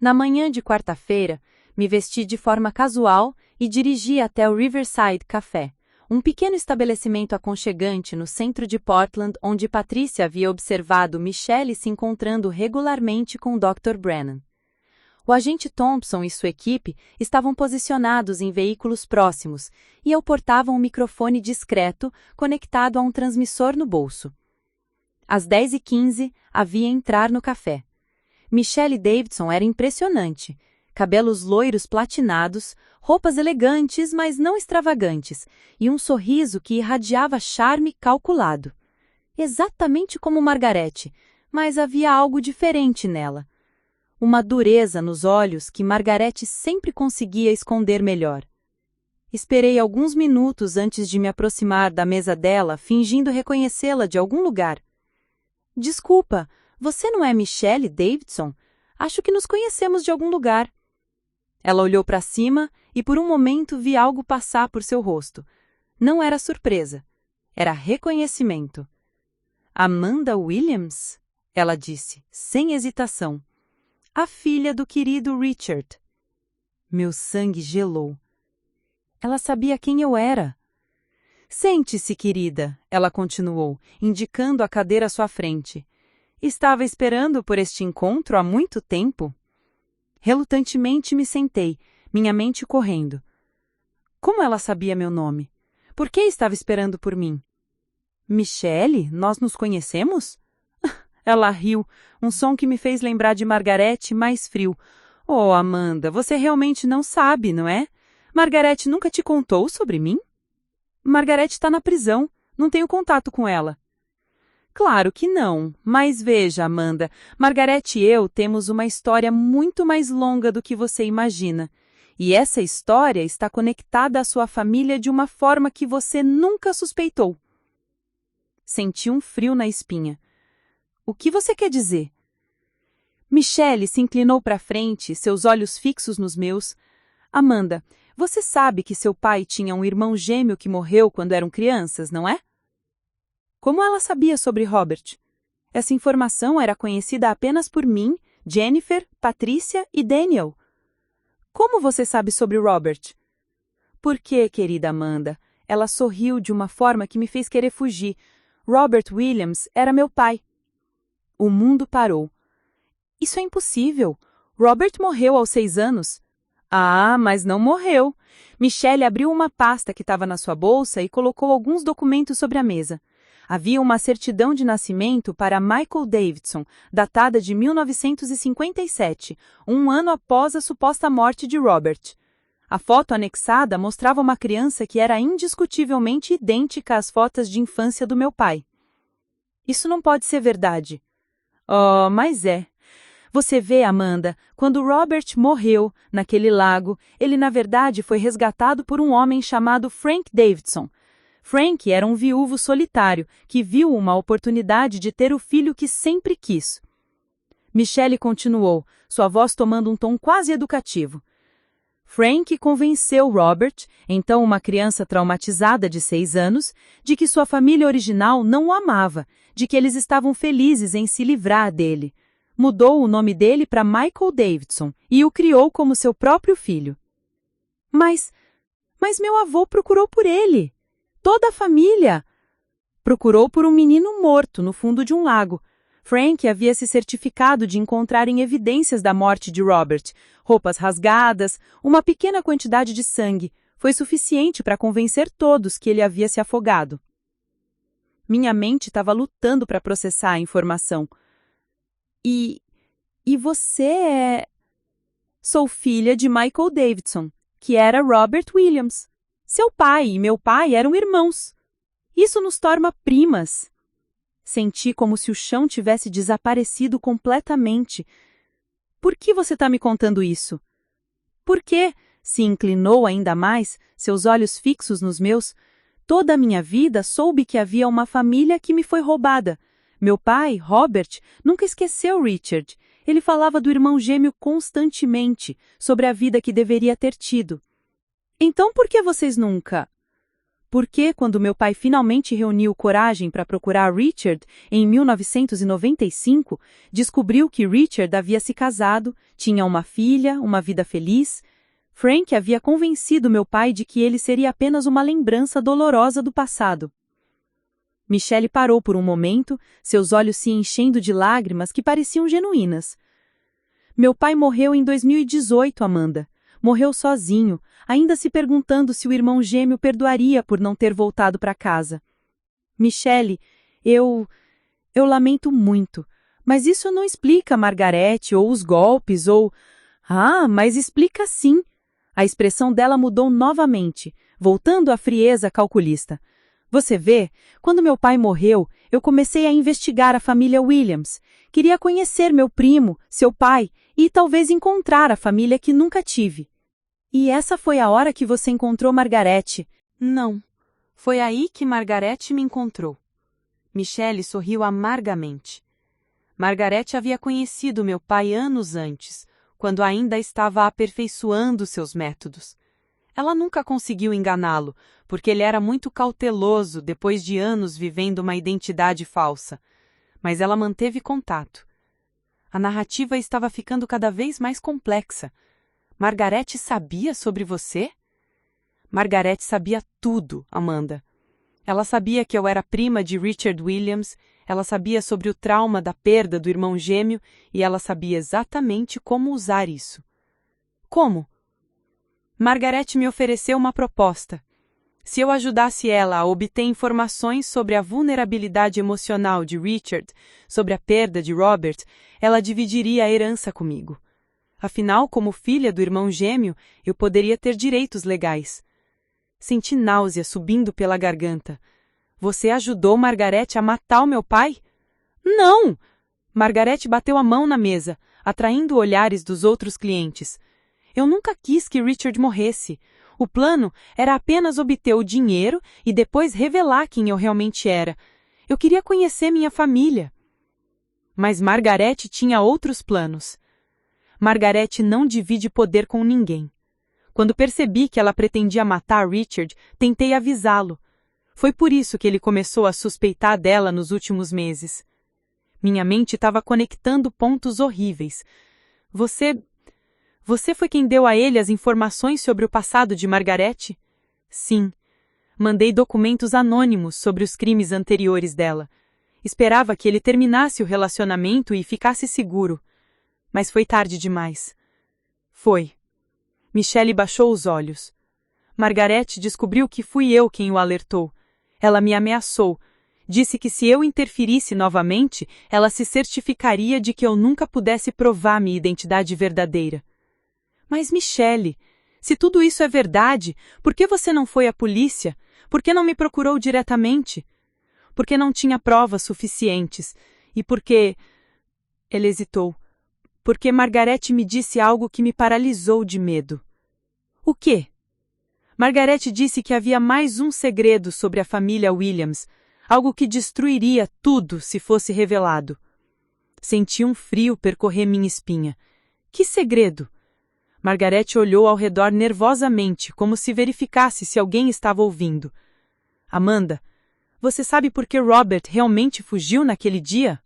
Na manhã de quarta-feira, me vesti de forma casual e dirigi até o Riverside Café, um pequeno estabelecimento aconchegante no centro de Portland, onde Patrícia havia observado Michelle se encontrando regularmente com Dr. Brennan. O agente Thompson e sua equipe estavam posicionados em veículos próximos e eu portava um microfone discreto conectado a um transmissor no bolso. Às 10h15, havia entrar no café. Michelle Davidson era impressionante. Cabelos loiros platinados, roupas elegantes, mas não extravagantes, e um sorriso que irradiava charme calculado. Exatamente como Margaret, mas havia algo diferente nela. Uma dureza nos olhos que Margaret sempre conseguia esconder melhor. Esperei alguns minutos antes de me aproximar da mesa dela, fingindo reconhecê-la de algum lugar. Desculpa, você não é Michelle Davidson? Acho que nos conhecemos de algum lugar. Ela olhou para cima e por um momento vi algo passar por seu rosto. Não era surpresa. Era reconhecimento. Amanda Williams? Ela disse, sem hesitação. A filha do querido Richard. Meu sangue gelou. Ela sabia quem eu era. Sente-se, querida, ela continuou, indicando a cadeira à sua frente. Estava esperando por este encontro há muito tempo. Relutantemente me sentei, minha mente correndo. Como ela sabia meu nome? Por que estava esperando por mim? Michelle, nós nos conhecemos? Ela riu, um som que me fez lembrar de Margaret mais frio. Oh, Amanda, você realmente não sabe, não é? Margaret nunca te contou sobre mim? Margaret está na prisão, não tenho contato com ela. Claro que não, mas veja, Amanda, Margaret e eu temos uma história muito mais longa do que você imagina. E essa história está conectada à sua família de uma forma que você nunca suspeitou. Senti um frio na espinha. O que você quer dizer? Michelle se inclinou para frente, seus olhos fixos nos meus. Amanda, você sabe que seu pai tinha um irmão gêmeo que morreu quando eram crianças, não é? Como ela sabia sobre Robert? Essa informação era conhecida apenas por mim, Jennifer, Patrícia e Daniel. Como você sabe sobre Robert? Porque, querida Amanda, ela sorriu de uma forma que me fez querer fugir. Robert Williams era meu pai. O mundo parou. Isso é impossível. Robert morreu aos 6 anos. Ah, mas não morreu. Michelle abriu uma pasta que estava na sua bolsa e colocou alguns documentos sobre a mesa. Havia uma certidão de nascimento para Michael Davidson, datada de 1957, um ano após a suposta morte de Robert. A foto anexada mostrava uma criança que era indiscutivelmente idêntica às fotos de infância do meu pai. Isso não pode ser verdade. Oh, mas é. Você vê, Amanda, quando Robert morreu naquele lago, ele na verdade foi resgatado por um homem chamado Frank Davidson. Frank era um viúvo solitário que viu uma oportunidade de ter o filho que sempre quis. Michelle continuou, sua voz tomando um tom quase educativo. Frank convenceu Robert, então uma criança traumatizada de 6 anos, de que sua família original não o amava, de que eles estavam felizes em se livrar dele. Mudou o nome dele para Michael Davidson e o criou como seu próprio filho. Mas meu avô procurou por ele. Toda a família procurou por um menino morto no fundo de um lago. Frank havia se certificado de encontrarem evidências da morte de Robert. Roupas rasgadas, uma pequena quantidade de sangue. Foi suficiente para convencer todos que ele havia se afogado. Minha mente estava lutando para processar a informação. E você é... Sou filha de Michael Davidson, que era Robert Williams. Seu pai e meu pai eram irmãos. Isso nos torna primas. Senti como se o chão tivesse desaparecido completamente. Por que você está me contando isso? Por quê? Se inclinou ainda mais, seus olhos fixos nos meus. Toda a minha vida soube que havia uma família que me foi roubada. Meu pai, Robert, nunca esqueceu Richard. Ele falava do irmão gêmeo constantemente, sobre a vida que deveria ter tido. Então por que vocês nunca... Por que, quando meu pai finalmente reuniu coragem para procurar Richard, em 1995, descobriu que Richard havia se casado, tinha uma filha, uma vida feliz? Frank havia convencido meu pai de que ele seria apenas uma lembrança dolorosa do passado. Michelle parou por um momento, seus olhos se enchendo de lágrimas que pareciam genuínas. Meu pai morreu em 2018, Amanda. Morreu sozinho, ainda se perguntando se o irmão gêmeo perdoaria por não ter voltado para casa. Michelle, eu lamento muito, mas isso não explica Margarete ou os golpes ou... Ah, mas explica sim. A expressão dela mudou novamente, voltando à frieza calculista. Você vê, quando meu pai morreu, eu comecei a investigar a família Williams. Queria conhecer meu primo, seu pai, e talvez encontrar a família que nunca tive. E essa foi a hora que você encontrou Margarete? Não. Foi aí que Margarete me encontrou. Michelle sorriu amargamente. Margarete havia conhecido meu pai anos antes, quando ainda estava aperfeiçoando seus métodos. Ela nunca conseguiu enganá-lo, porque ele era muito cauteloso depois de anos vivendo uma identidade falsa. Mas ela manteve contato. A narrativa estava ficando cada vez mais complexa. Margarete sabia sobre você? Margarete sabia tudo, Amanda. Ela sabia que eu era prima de Richard Williams, ela sabia sobre o trauma da perda do irmão gêmeo e ela sabia exatamente como usar isso. Como? Margarete me ofereceu uma proposta. Se eu ajudasse ela a obter informações sobre a vulnerabilidade emocional de Richard, sobre a perda de Robert, ela dividiria a herança comigo. Afinal, como filha do irmão gêmeo, eu poderia ter direitos legais. Senti náusea subindo pela garganta. Você ajudou Margarete a matar o meu pai? Não! Margarete bateu a mão na mesa, atraindo olhares dos outros clientes. Eu nunca quis que Richard morresse. O plano era apenas obter o dinheiro e depois revelar quem eu realmente era. Eu queria conhecer minha família. Mas Margarete tinha outros planos. Margarete não divide poder com ninguém. Quando percebi que ela pretendia matar Richard, tentei avisá-lo. Foi por isso que ele começou a suspeitar dela nos últimos meses. Minha mente estava conectando pontos horríveis. Você foi quem deu a ele as informações sobre o passado de Margarete? Sim. Mandei documentos anônimos sobre os crimes anteriores dela. Esperava que ele terminasse o relacionamento e ficasse seguro. Mas foi tarde demais. Foi. Michelle baixou os olhos. Margarete descobriu que fui eu quem o alertou. Ela me ameaçou. Disse que se eu interferisse novamente, ela se certificaria de que eu nunca pudesse provar minha identidade verdadeira. Mas, Michelle, se tudo isso é verdade, por que você não foi à polícia? Por que não me procurou diretamente? Porque não tinha provas suficientes. E porque... Ele hesitou. Porque Margarete me disse algo que me paralisou de medo. O quê? Margarete disse que havia mais um segredo sobre a família Williams, algo que destruiria tudo se fosse revelado. Senti um frio percorrer minha espinha. Que segredo? Margarete olhou ao redor nervosamente, como se verificasse se alguém estava ouvindo. Amanda, você sabe por que Robert realmente fugiu naquele dia?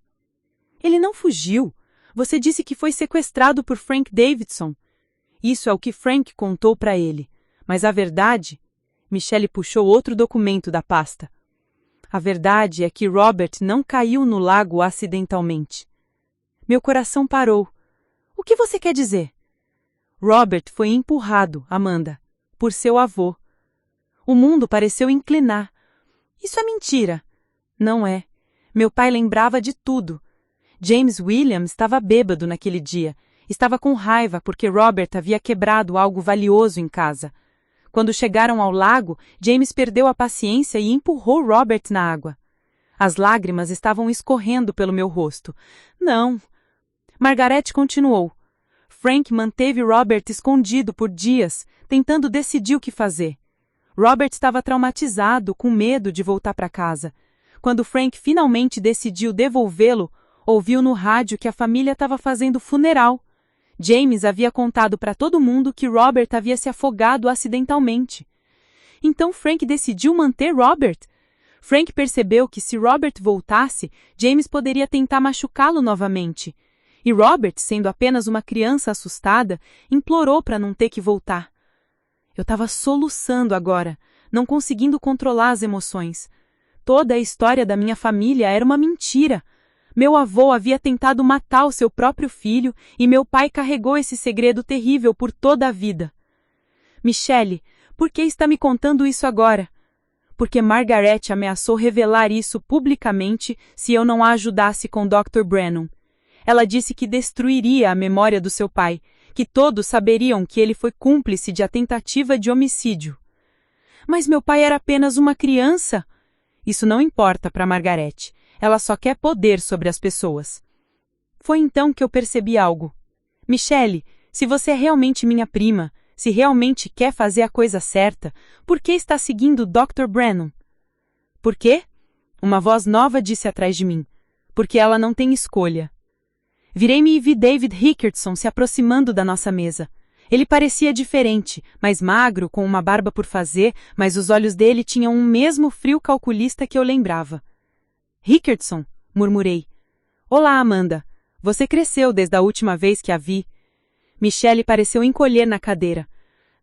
Ele não fugiu. Você disse que foi sequestrado por Frank Davidson. Isso é o que Frank contou para ele. Mas a verdade... Michelle puxou outro documento da pasta. A verdade é que Robert não caiu no lago acidentalmente. Meu coração parou. O que você quer dizer? Robert foi empurrado, Amanda, por seu avô. O mundo pareceu inclinar. Isso é mentira. Não é. Meu pai lembrava de tudo. James Williams estava bêbado naquele dia. Estava com raiva porque Robert havia quebrado algo valioso em casa. Quando chegaram ao lago, James perdeu a paciência e empurrou Robert na água. As lágrimas estavam escorrendo pelo meu rosto. Não. Margarete continuou. Frank manteve Robert escondido por dias, tentando decidir o que fazer. Robert estava traumatizado, com medo de voltar para casa. Quando Frank finalmente decidiu devolvê-lo, ouviu no rádio que a família estava fazendo funeral. James havia contado para todo mundo que Robert havia se afogado acidentalmente. Então Frank decidiu manter Robert. Frank percebeu que se Robert voltasse, James poderia tentar machucá-lo novamente. E Robert, sendo apenas uma criança assustada, implorou para não ter que voltar. Eu estava soluçando agora, não conseguindo controlar as emoções. Toda a história da minha família era uma mentira. Meu avô havia tentado matar o seu próprio filho e meu pai carregou esse segredo terrível por toda a vida. Michelle, por que está me contando isso agora? Porque Margarete ameaçou revelar isso publicamente se eu não a ajudasse com Dr. Brennan. Ela disse que destruiria a memória do seu pai, que todos saberiam que ele foi cúmplice de a tentativa de homicídio. Mas meu pai era apenas uma criança. Isso não importa para Margarete. Ela só quer poder sobre as pessoas. Foi então que eu percebi algo. Michelle, se você é realmente minha prima, se realmente quer fazer a coisa certa, por que está seguindo Dr. Brennan? Por quê? Uma voz nova disse atrás de mim. Porque ela não tem escolha. Virei-me e vi David Rickardson se aproximando da nossa mesa. Ele parecia diferente, mais magro, com uma barba por fazer, mas os olhos dele tinham um mesmo frio calculista que eu lembrava. Rickardson, murmurei. Olá, Amanda. Você cresceu desde a última vez que a vi. Michelle pareceu encolher na cadeira.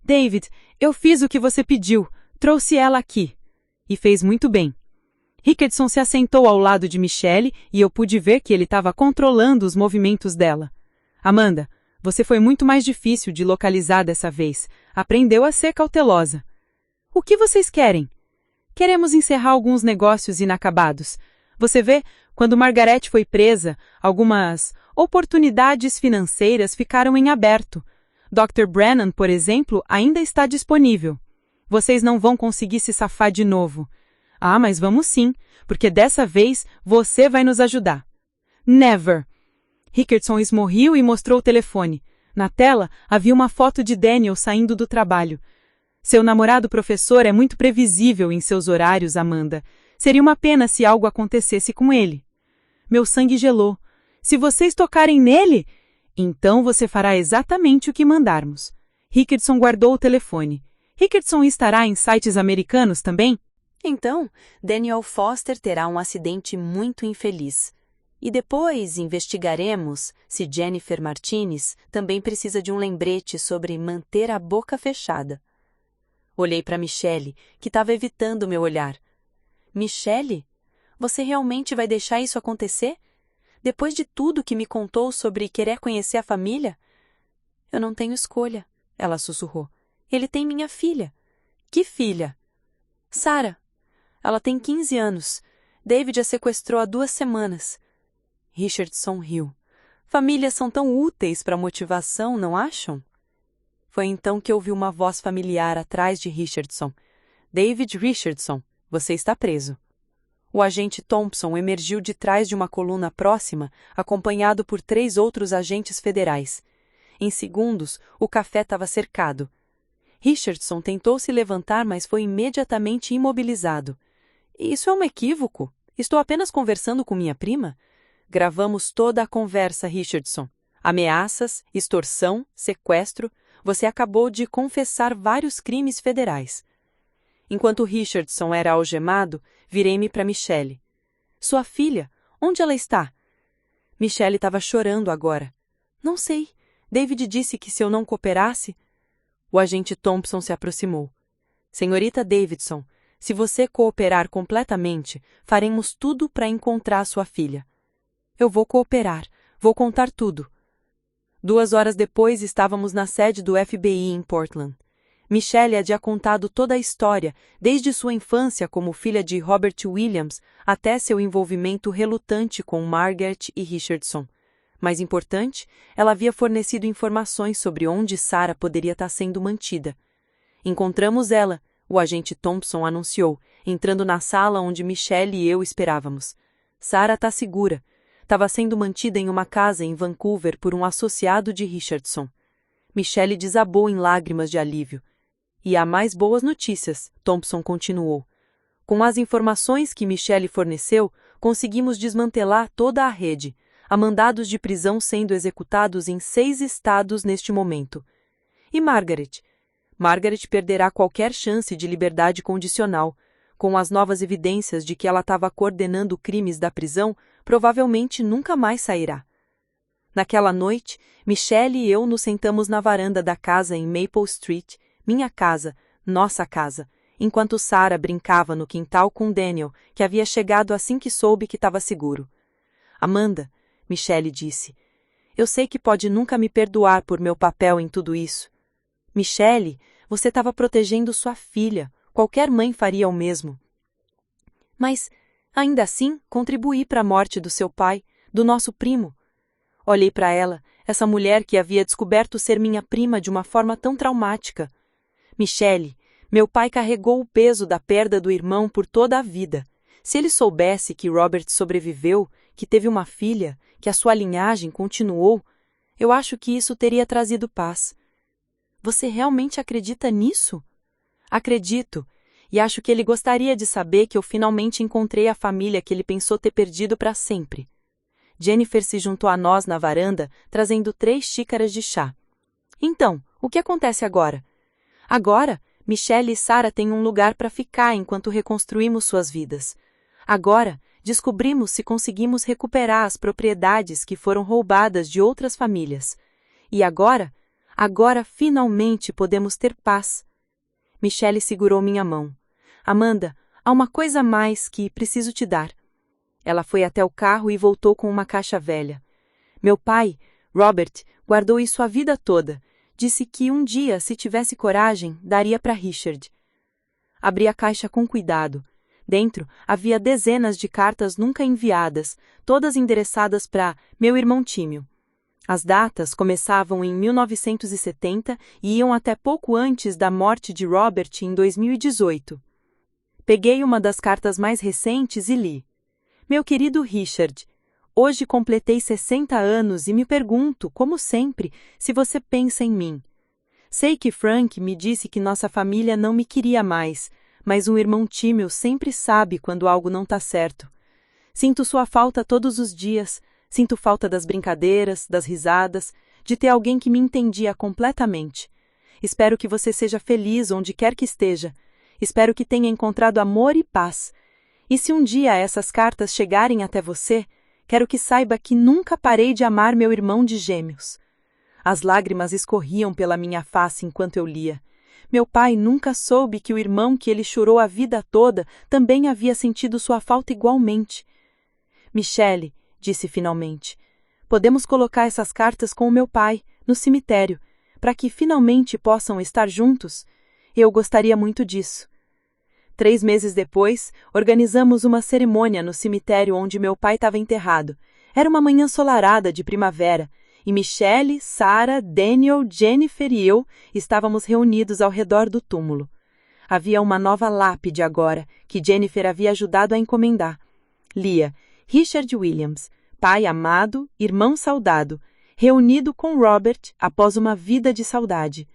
David, eu fiz o que você pediu. Trouxe ela aqui. E fez muito bem. Rickardson se assentou ao lado de Michelle e eu pude ver que ele estava controlando os movimentos dela. Amanda, você foi muito mais difícil de localizar dessa vez. Aprendeu a ser cautelosa. O que vocês querem? Queremos encerrar alguns negócios inacabados. Você vê, quando Margarete foi presa, algumas oportunidades financeiras ficaram em aberto. Dr. Brennan, por exemplo, ainda está disponível. Vocês não vão conseguir se safar de novo. Ah, mas vamos sim, porque dessa vez você vai nos ajudar. Never! Rickardson esmorriu e mostrou o telefone. Na tela havia uma foto de Daniel saindo do trabalho. Seu namorado professor é muito previsível em seus horários, Amanda. Seria uma pena se algo acontecesse com ele. Meu sangue gelou. Se vocês tocarem nele, então você fará exatamente o que mandarmos. Rickardson guardou o telefone. Rickardson estará em sites americanos também? Então, Daniel Foster terá um acidente muito infeliz. E depois investigaremos se Jennifer Martinez também precisa de um lembrete sobre manter a boca fechada. Olhei para Michelle, que estava evitando meu olhar. Michelle, você realmente vai deixar isso acontecer? Depois de tudo que me contou sobre querer conhecer a família? Eu não tenho escolha, ela sussurrou. Ele tem minha filha. Que filha? Sarah. Ela tem 15 anos. David a sequestrou há 2 semanas. Richardson riu. Famílias são tão úteis para motivação, não acham? Foi então que ouvi uma voz familiar atrás de Richardson. David Richardson, você está preso. O agente Thompson emergiu de trás de uma coluna próxima, acompanhado por 3 outros agentes federais. Em segundos, o café estava cercado. Richardson tentou se levantar, mas foi imediatamente imobilizado. Isso é um equívoco. Estou apenas conversando com minha prima. Gravamos toda a conversa, Richardson. Ameaças, extorsão, sequestro. Você acabou de confessar vários crimes federais. Enquanto Richardson era algemado, virei-me para Michelle. Sua filha, onde ela está? Michelle estava chorando agora. Não sei. David disse que se eu não cooperasse... O agente Thompson se aproximou. Senhorita Davidson, se você cooperar completamente, faremos tudo para encontrar sua filha. Eu vou cooperar. Vou contar tudo. 2 horas depois, estávamos na sede do FBI em Portland. Michelle havia contado toda a história, desde sua infância como filha de Robert Williams até seu envolvimento relutante com Margaret e Richardson. Mais importante, ela havia fornecido informações sobre onde Sarah poderia estar sendo mantida. Encontramos ela, o agente Thompson anunciou, entrando na sala onde Michelle e eu esperávamos. Sarah está segura. Estava sendo mantida em uma casa em Vancouver por um associado de Richardson. Michelle desabou em lágrimas de alívio. E há mais boas notícias, Thompson continuou. Com as informações que Michelle forneceu, conseguimos desmantelar toda a rede. Há mandados de prisão sendo executados em 6 estados neste momento. E Margaret? Margaret perderá qualquer chance de liberdade condicional. Com as novas evidências de que ela estava coordenando crimes da prisão, provavelmente nunca mais sairá. Naquela noite, Michelle e eu nos sentamos na varanda da casa em Maple Street, minha casa, nossa casa, enquanto Sarah brincava no quintal com Daniel, que havia chegado assim que soube que estava seguro. Amanda, Michelle disse, eu sei que pode nunca me perdoar por meu papel em tudo isso. Michelle, você estava protegendo sua filha. Qualquer mãe faria o mesmo. Mas, ainda assim, contribuí para a morte do seu pai, do nosso primo. Olhei para ela, essa mulher que havia descoberto ser minha prima de uma forma tão traumática. Michelle, meu pai carregou o peso da perda do irmão por toda a vida. Se ele soubesse que Robert sobreviveu, que teve uma filha, que a sua linhagem continuou, eu acho que isso teria trazido paz. Você realmente acredita nisso? Acredito, e acho que ele gostaria de saber que eu finalmente encontrei a família que ele pensou ter perdido para sempre. Jennifer se juntou a nós na varanda, trazendo 3 xícaras de chá. Então, o que acontece agora? Agora, Michelle e Sarah têm um lugar para ficar enquanto reconstruímos suas vidas. Agora, descobrimos se conseguimos recuperar as propriedades que foram roubadas de outras famílias. E agora finalmente podemos ter paz. Michelle segurou minha mão. Amanda, há uma coisa a mais que preciso te dar. Ela foi até o carro e voltou com uma caixa velha. Meu pai, Robert, guardou isso a vida toda. Disse que um dia, se tivesse coragem, daria para Richard. Abri a caixa com cuidado. Dentro havia dezenas de cartas nunca enviadas, todas endereçadas para meu irmão Tímio. As datas começavam em 1970 e iam até pouco antes da morte de Robert em 2018. Peguei uma das cartas mais recentes e li. Meu querido Richard, hoje completei 60 anos e me pergunto, como sempre, se você pensa em mim. Sei que Frank me disse que nossa família não me queria mais, mas um irmão Tímio sempre sabe quando algo não está certo. Sinto sua falta todos os dias. Sinto falta das brincadeiras, das risadas, de ter alguém que me entendia completamente. Espero que você seja feliz onde quer que esteja. Espero que tenha encontrado amor e paz. E se um dia essas cartas chegarem até você, quero que saiba que nunca parei de amar meu irmão de gêmeos. As lágrimas escorriam pela minha face enquanto eu lia. Meu pai nunca soube que o irmão que ele chorou a vida toda também havia sentido sua falta igualmente. Michelle, disse finalmente, podemos colocar essas cartas com o meu pai, no cemitério, para que finalmente possam estar juntos? Eu gostaria muito disso. 3 meses depois, organizamos uma cerimônia no cemitério onde meu pai estava enterrado. Era uma manhã ensolarada de primavera, e Michelle, Sarah, Daniel, Jennifer e eu estávamos reunidos ao redor do túmulo. Havia uma nova lápide agora, que Jennifer havia ajudado a encomendar. Lia, Richard Williams, pai amado, irmão saudado, reunido com Robert após uma vida de saudade.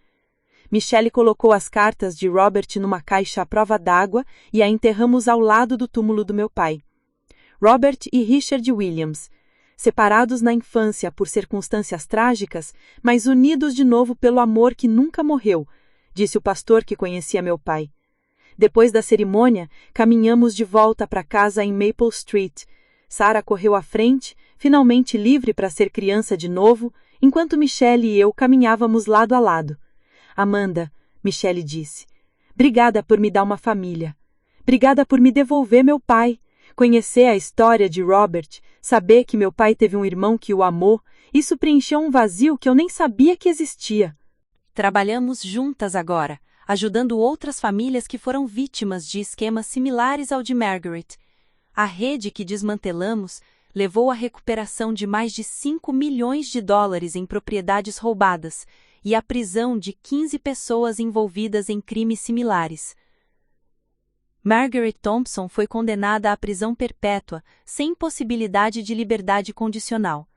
Michelle colocou as cartas de Robert numa caixa à prova d'água e a enterramos ao lado do túmulo do meu pai. Robert e Richard Williams, separados na infância por circunstâncias trágicas, mas unidos de novo pelo amor que nunca morreu, disse o pastor que conhecia meu pai. Depois da cerimônia, caminhamos de volta para casa em Maple Street. Sarah correu à frente, finalmente livre para ser criança de novo, enquanto Michelle e eu caminhávamos lado a lado. Amanda, Michelle disse, obrigada por me dar uma família. Obrigada por me devolver meu pai. Conhecer a história de Robert, saber que meu pai teve um irmão que o amou, isso preencheu um vazio que eu nem sabia que existia. Trabalhamos juntas agora, ajudando outras famílias que foram vítimas de esquemas similares ao de Margaret. A rede que desmantelamos levou à recuperação de mais de 5 milhões de dólares em propriedades roubadas e à prisão de 15 pessoas envolvidas em crimes similares. Margaret Thompson foi condenada à prisão perpétua, sem possibilidade de liberdade condicional.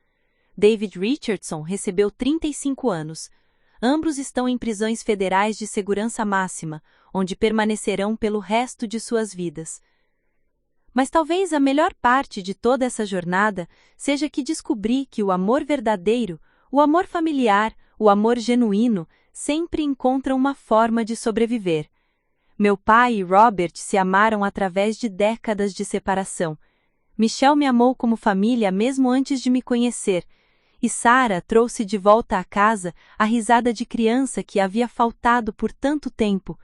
David Richardson recebeu 35 anos. Ambos estão em prisões federais de segurança máxima, onde permanecerão pelo resto de suas vidas. Mas talvez a melhor parte de toda essa jornada seja que descobri que o amor verdadeiro, o amor familiar, o amor genuíno, sempre encontram uma forma de sobreviver. Meu pai e Robert se amaram através de décadas de separação. Michelle me amou como família mesmo antes de me conhecer, e Sarah trouxe de volta à casa a risada de criança que havia faltado por tanto tempo.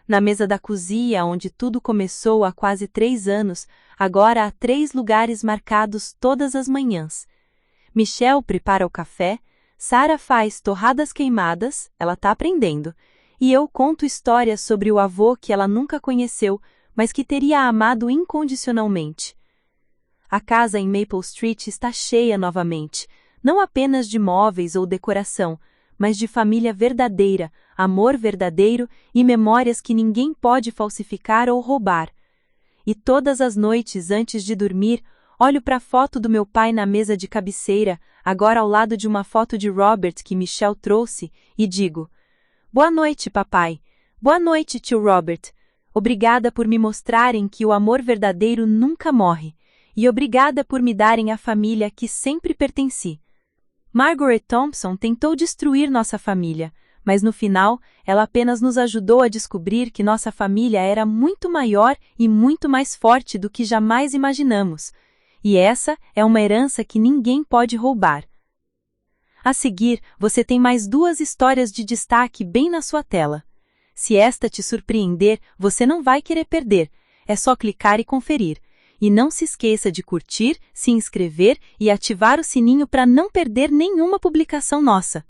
Na mesa da cozinha, onde tudo começou há quase 3 anos, agora há 3 lugares marcados todas as manhãs. Michelle prepara o café, Sarah faz torradas queimadas, ela está aprendendo, e eu conto histórias sobre o avô que ela nunca conheceu, mas que teria amado incondicionalmente. A casa em Maple Street está cheia novamente, não apenas de móveis ou decoração, mas de família verdadeira, amor verdadeiro e memórias que ninguém pode falsificar ou roubar. E todas as noites antes de dormir, olho para a foto do meu pai na mesa de cabeceira, agora ao lado de uma foto de Robert que Michelle trouxe, e digo: boa noite, papai. Boa noite, tio Robert. Obrigada por me mostrarem que o amor verdadeiro nunca morre, e obrigada por me darem a família que sempre pertenci. Margaret Thompson tentou destruir nossa família, mas no final, ela apenas nos ajudou a descobrir que nossa família era muito maior e muito mais forte do que jamais imaginamos. E essa é uma herança que ninguém pode roubar. A seguir, você tem mais 2 histórias de destaque bem na sua tela. Se esta te surpreender, você não vai querer perder. É só clicar e conferir. E não se esqueça de curtir, se inscrever e ativar o sininho para não perder nenhuma publicação nossa.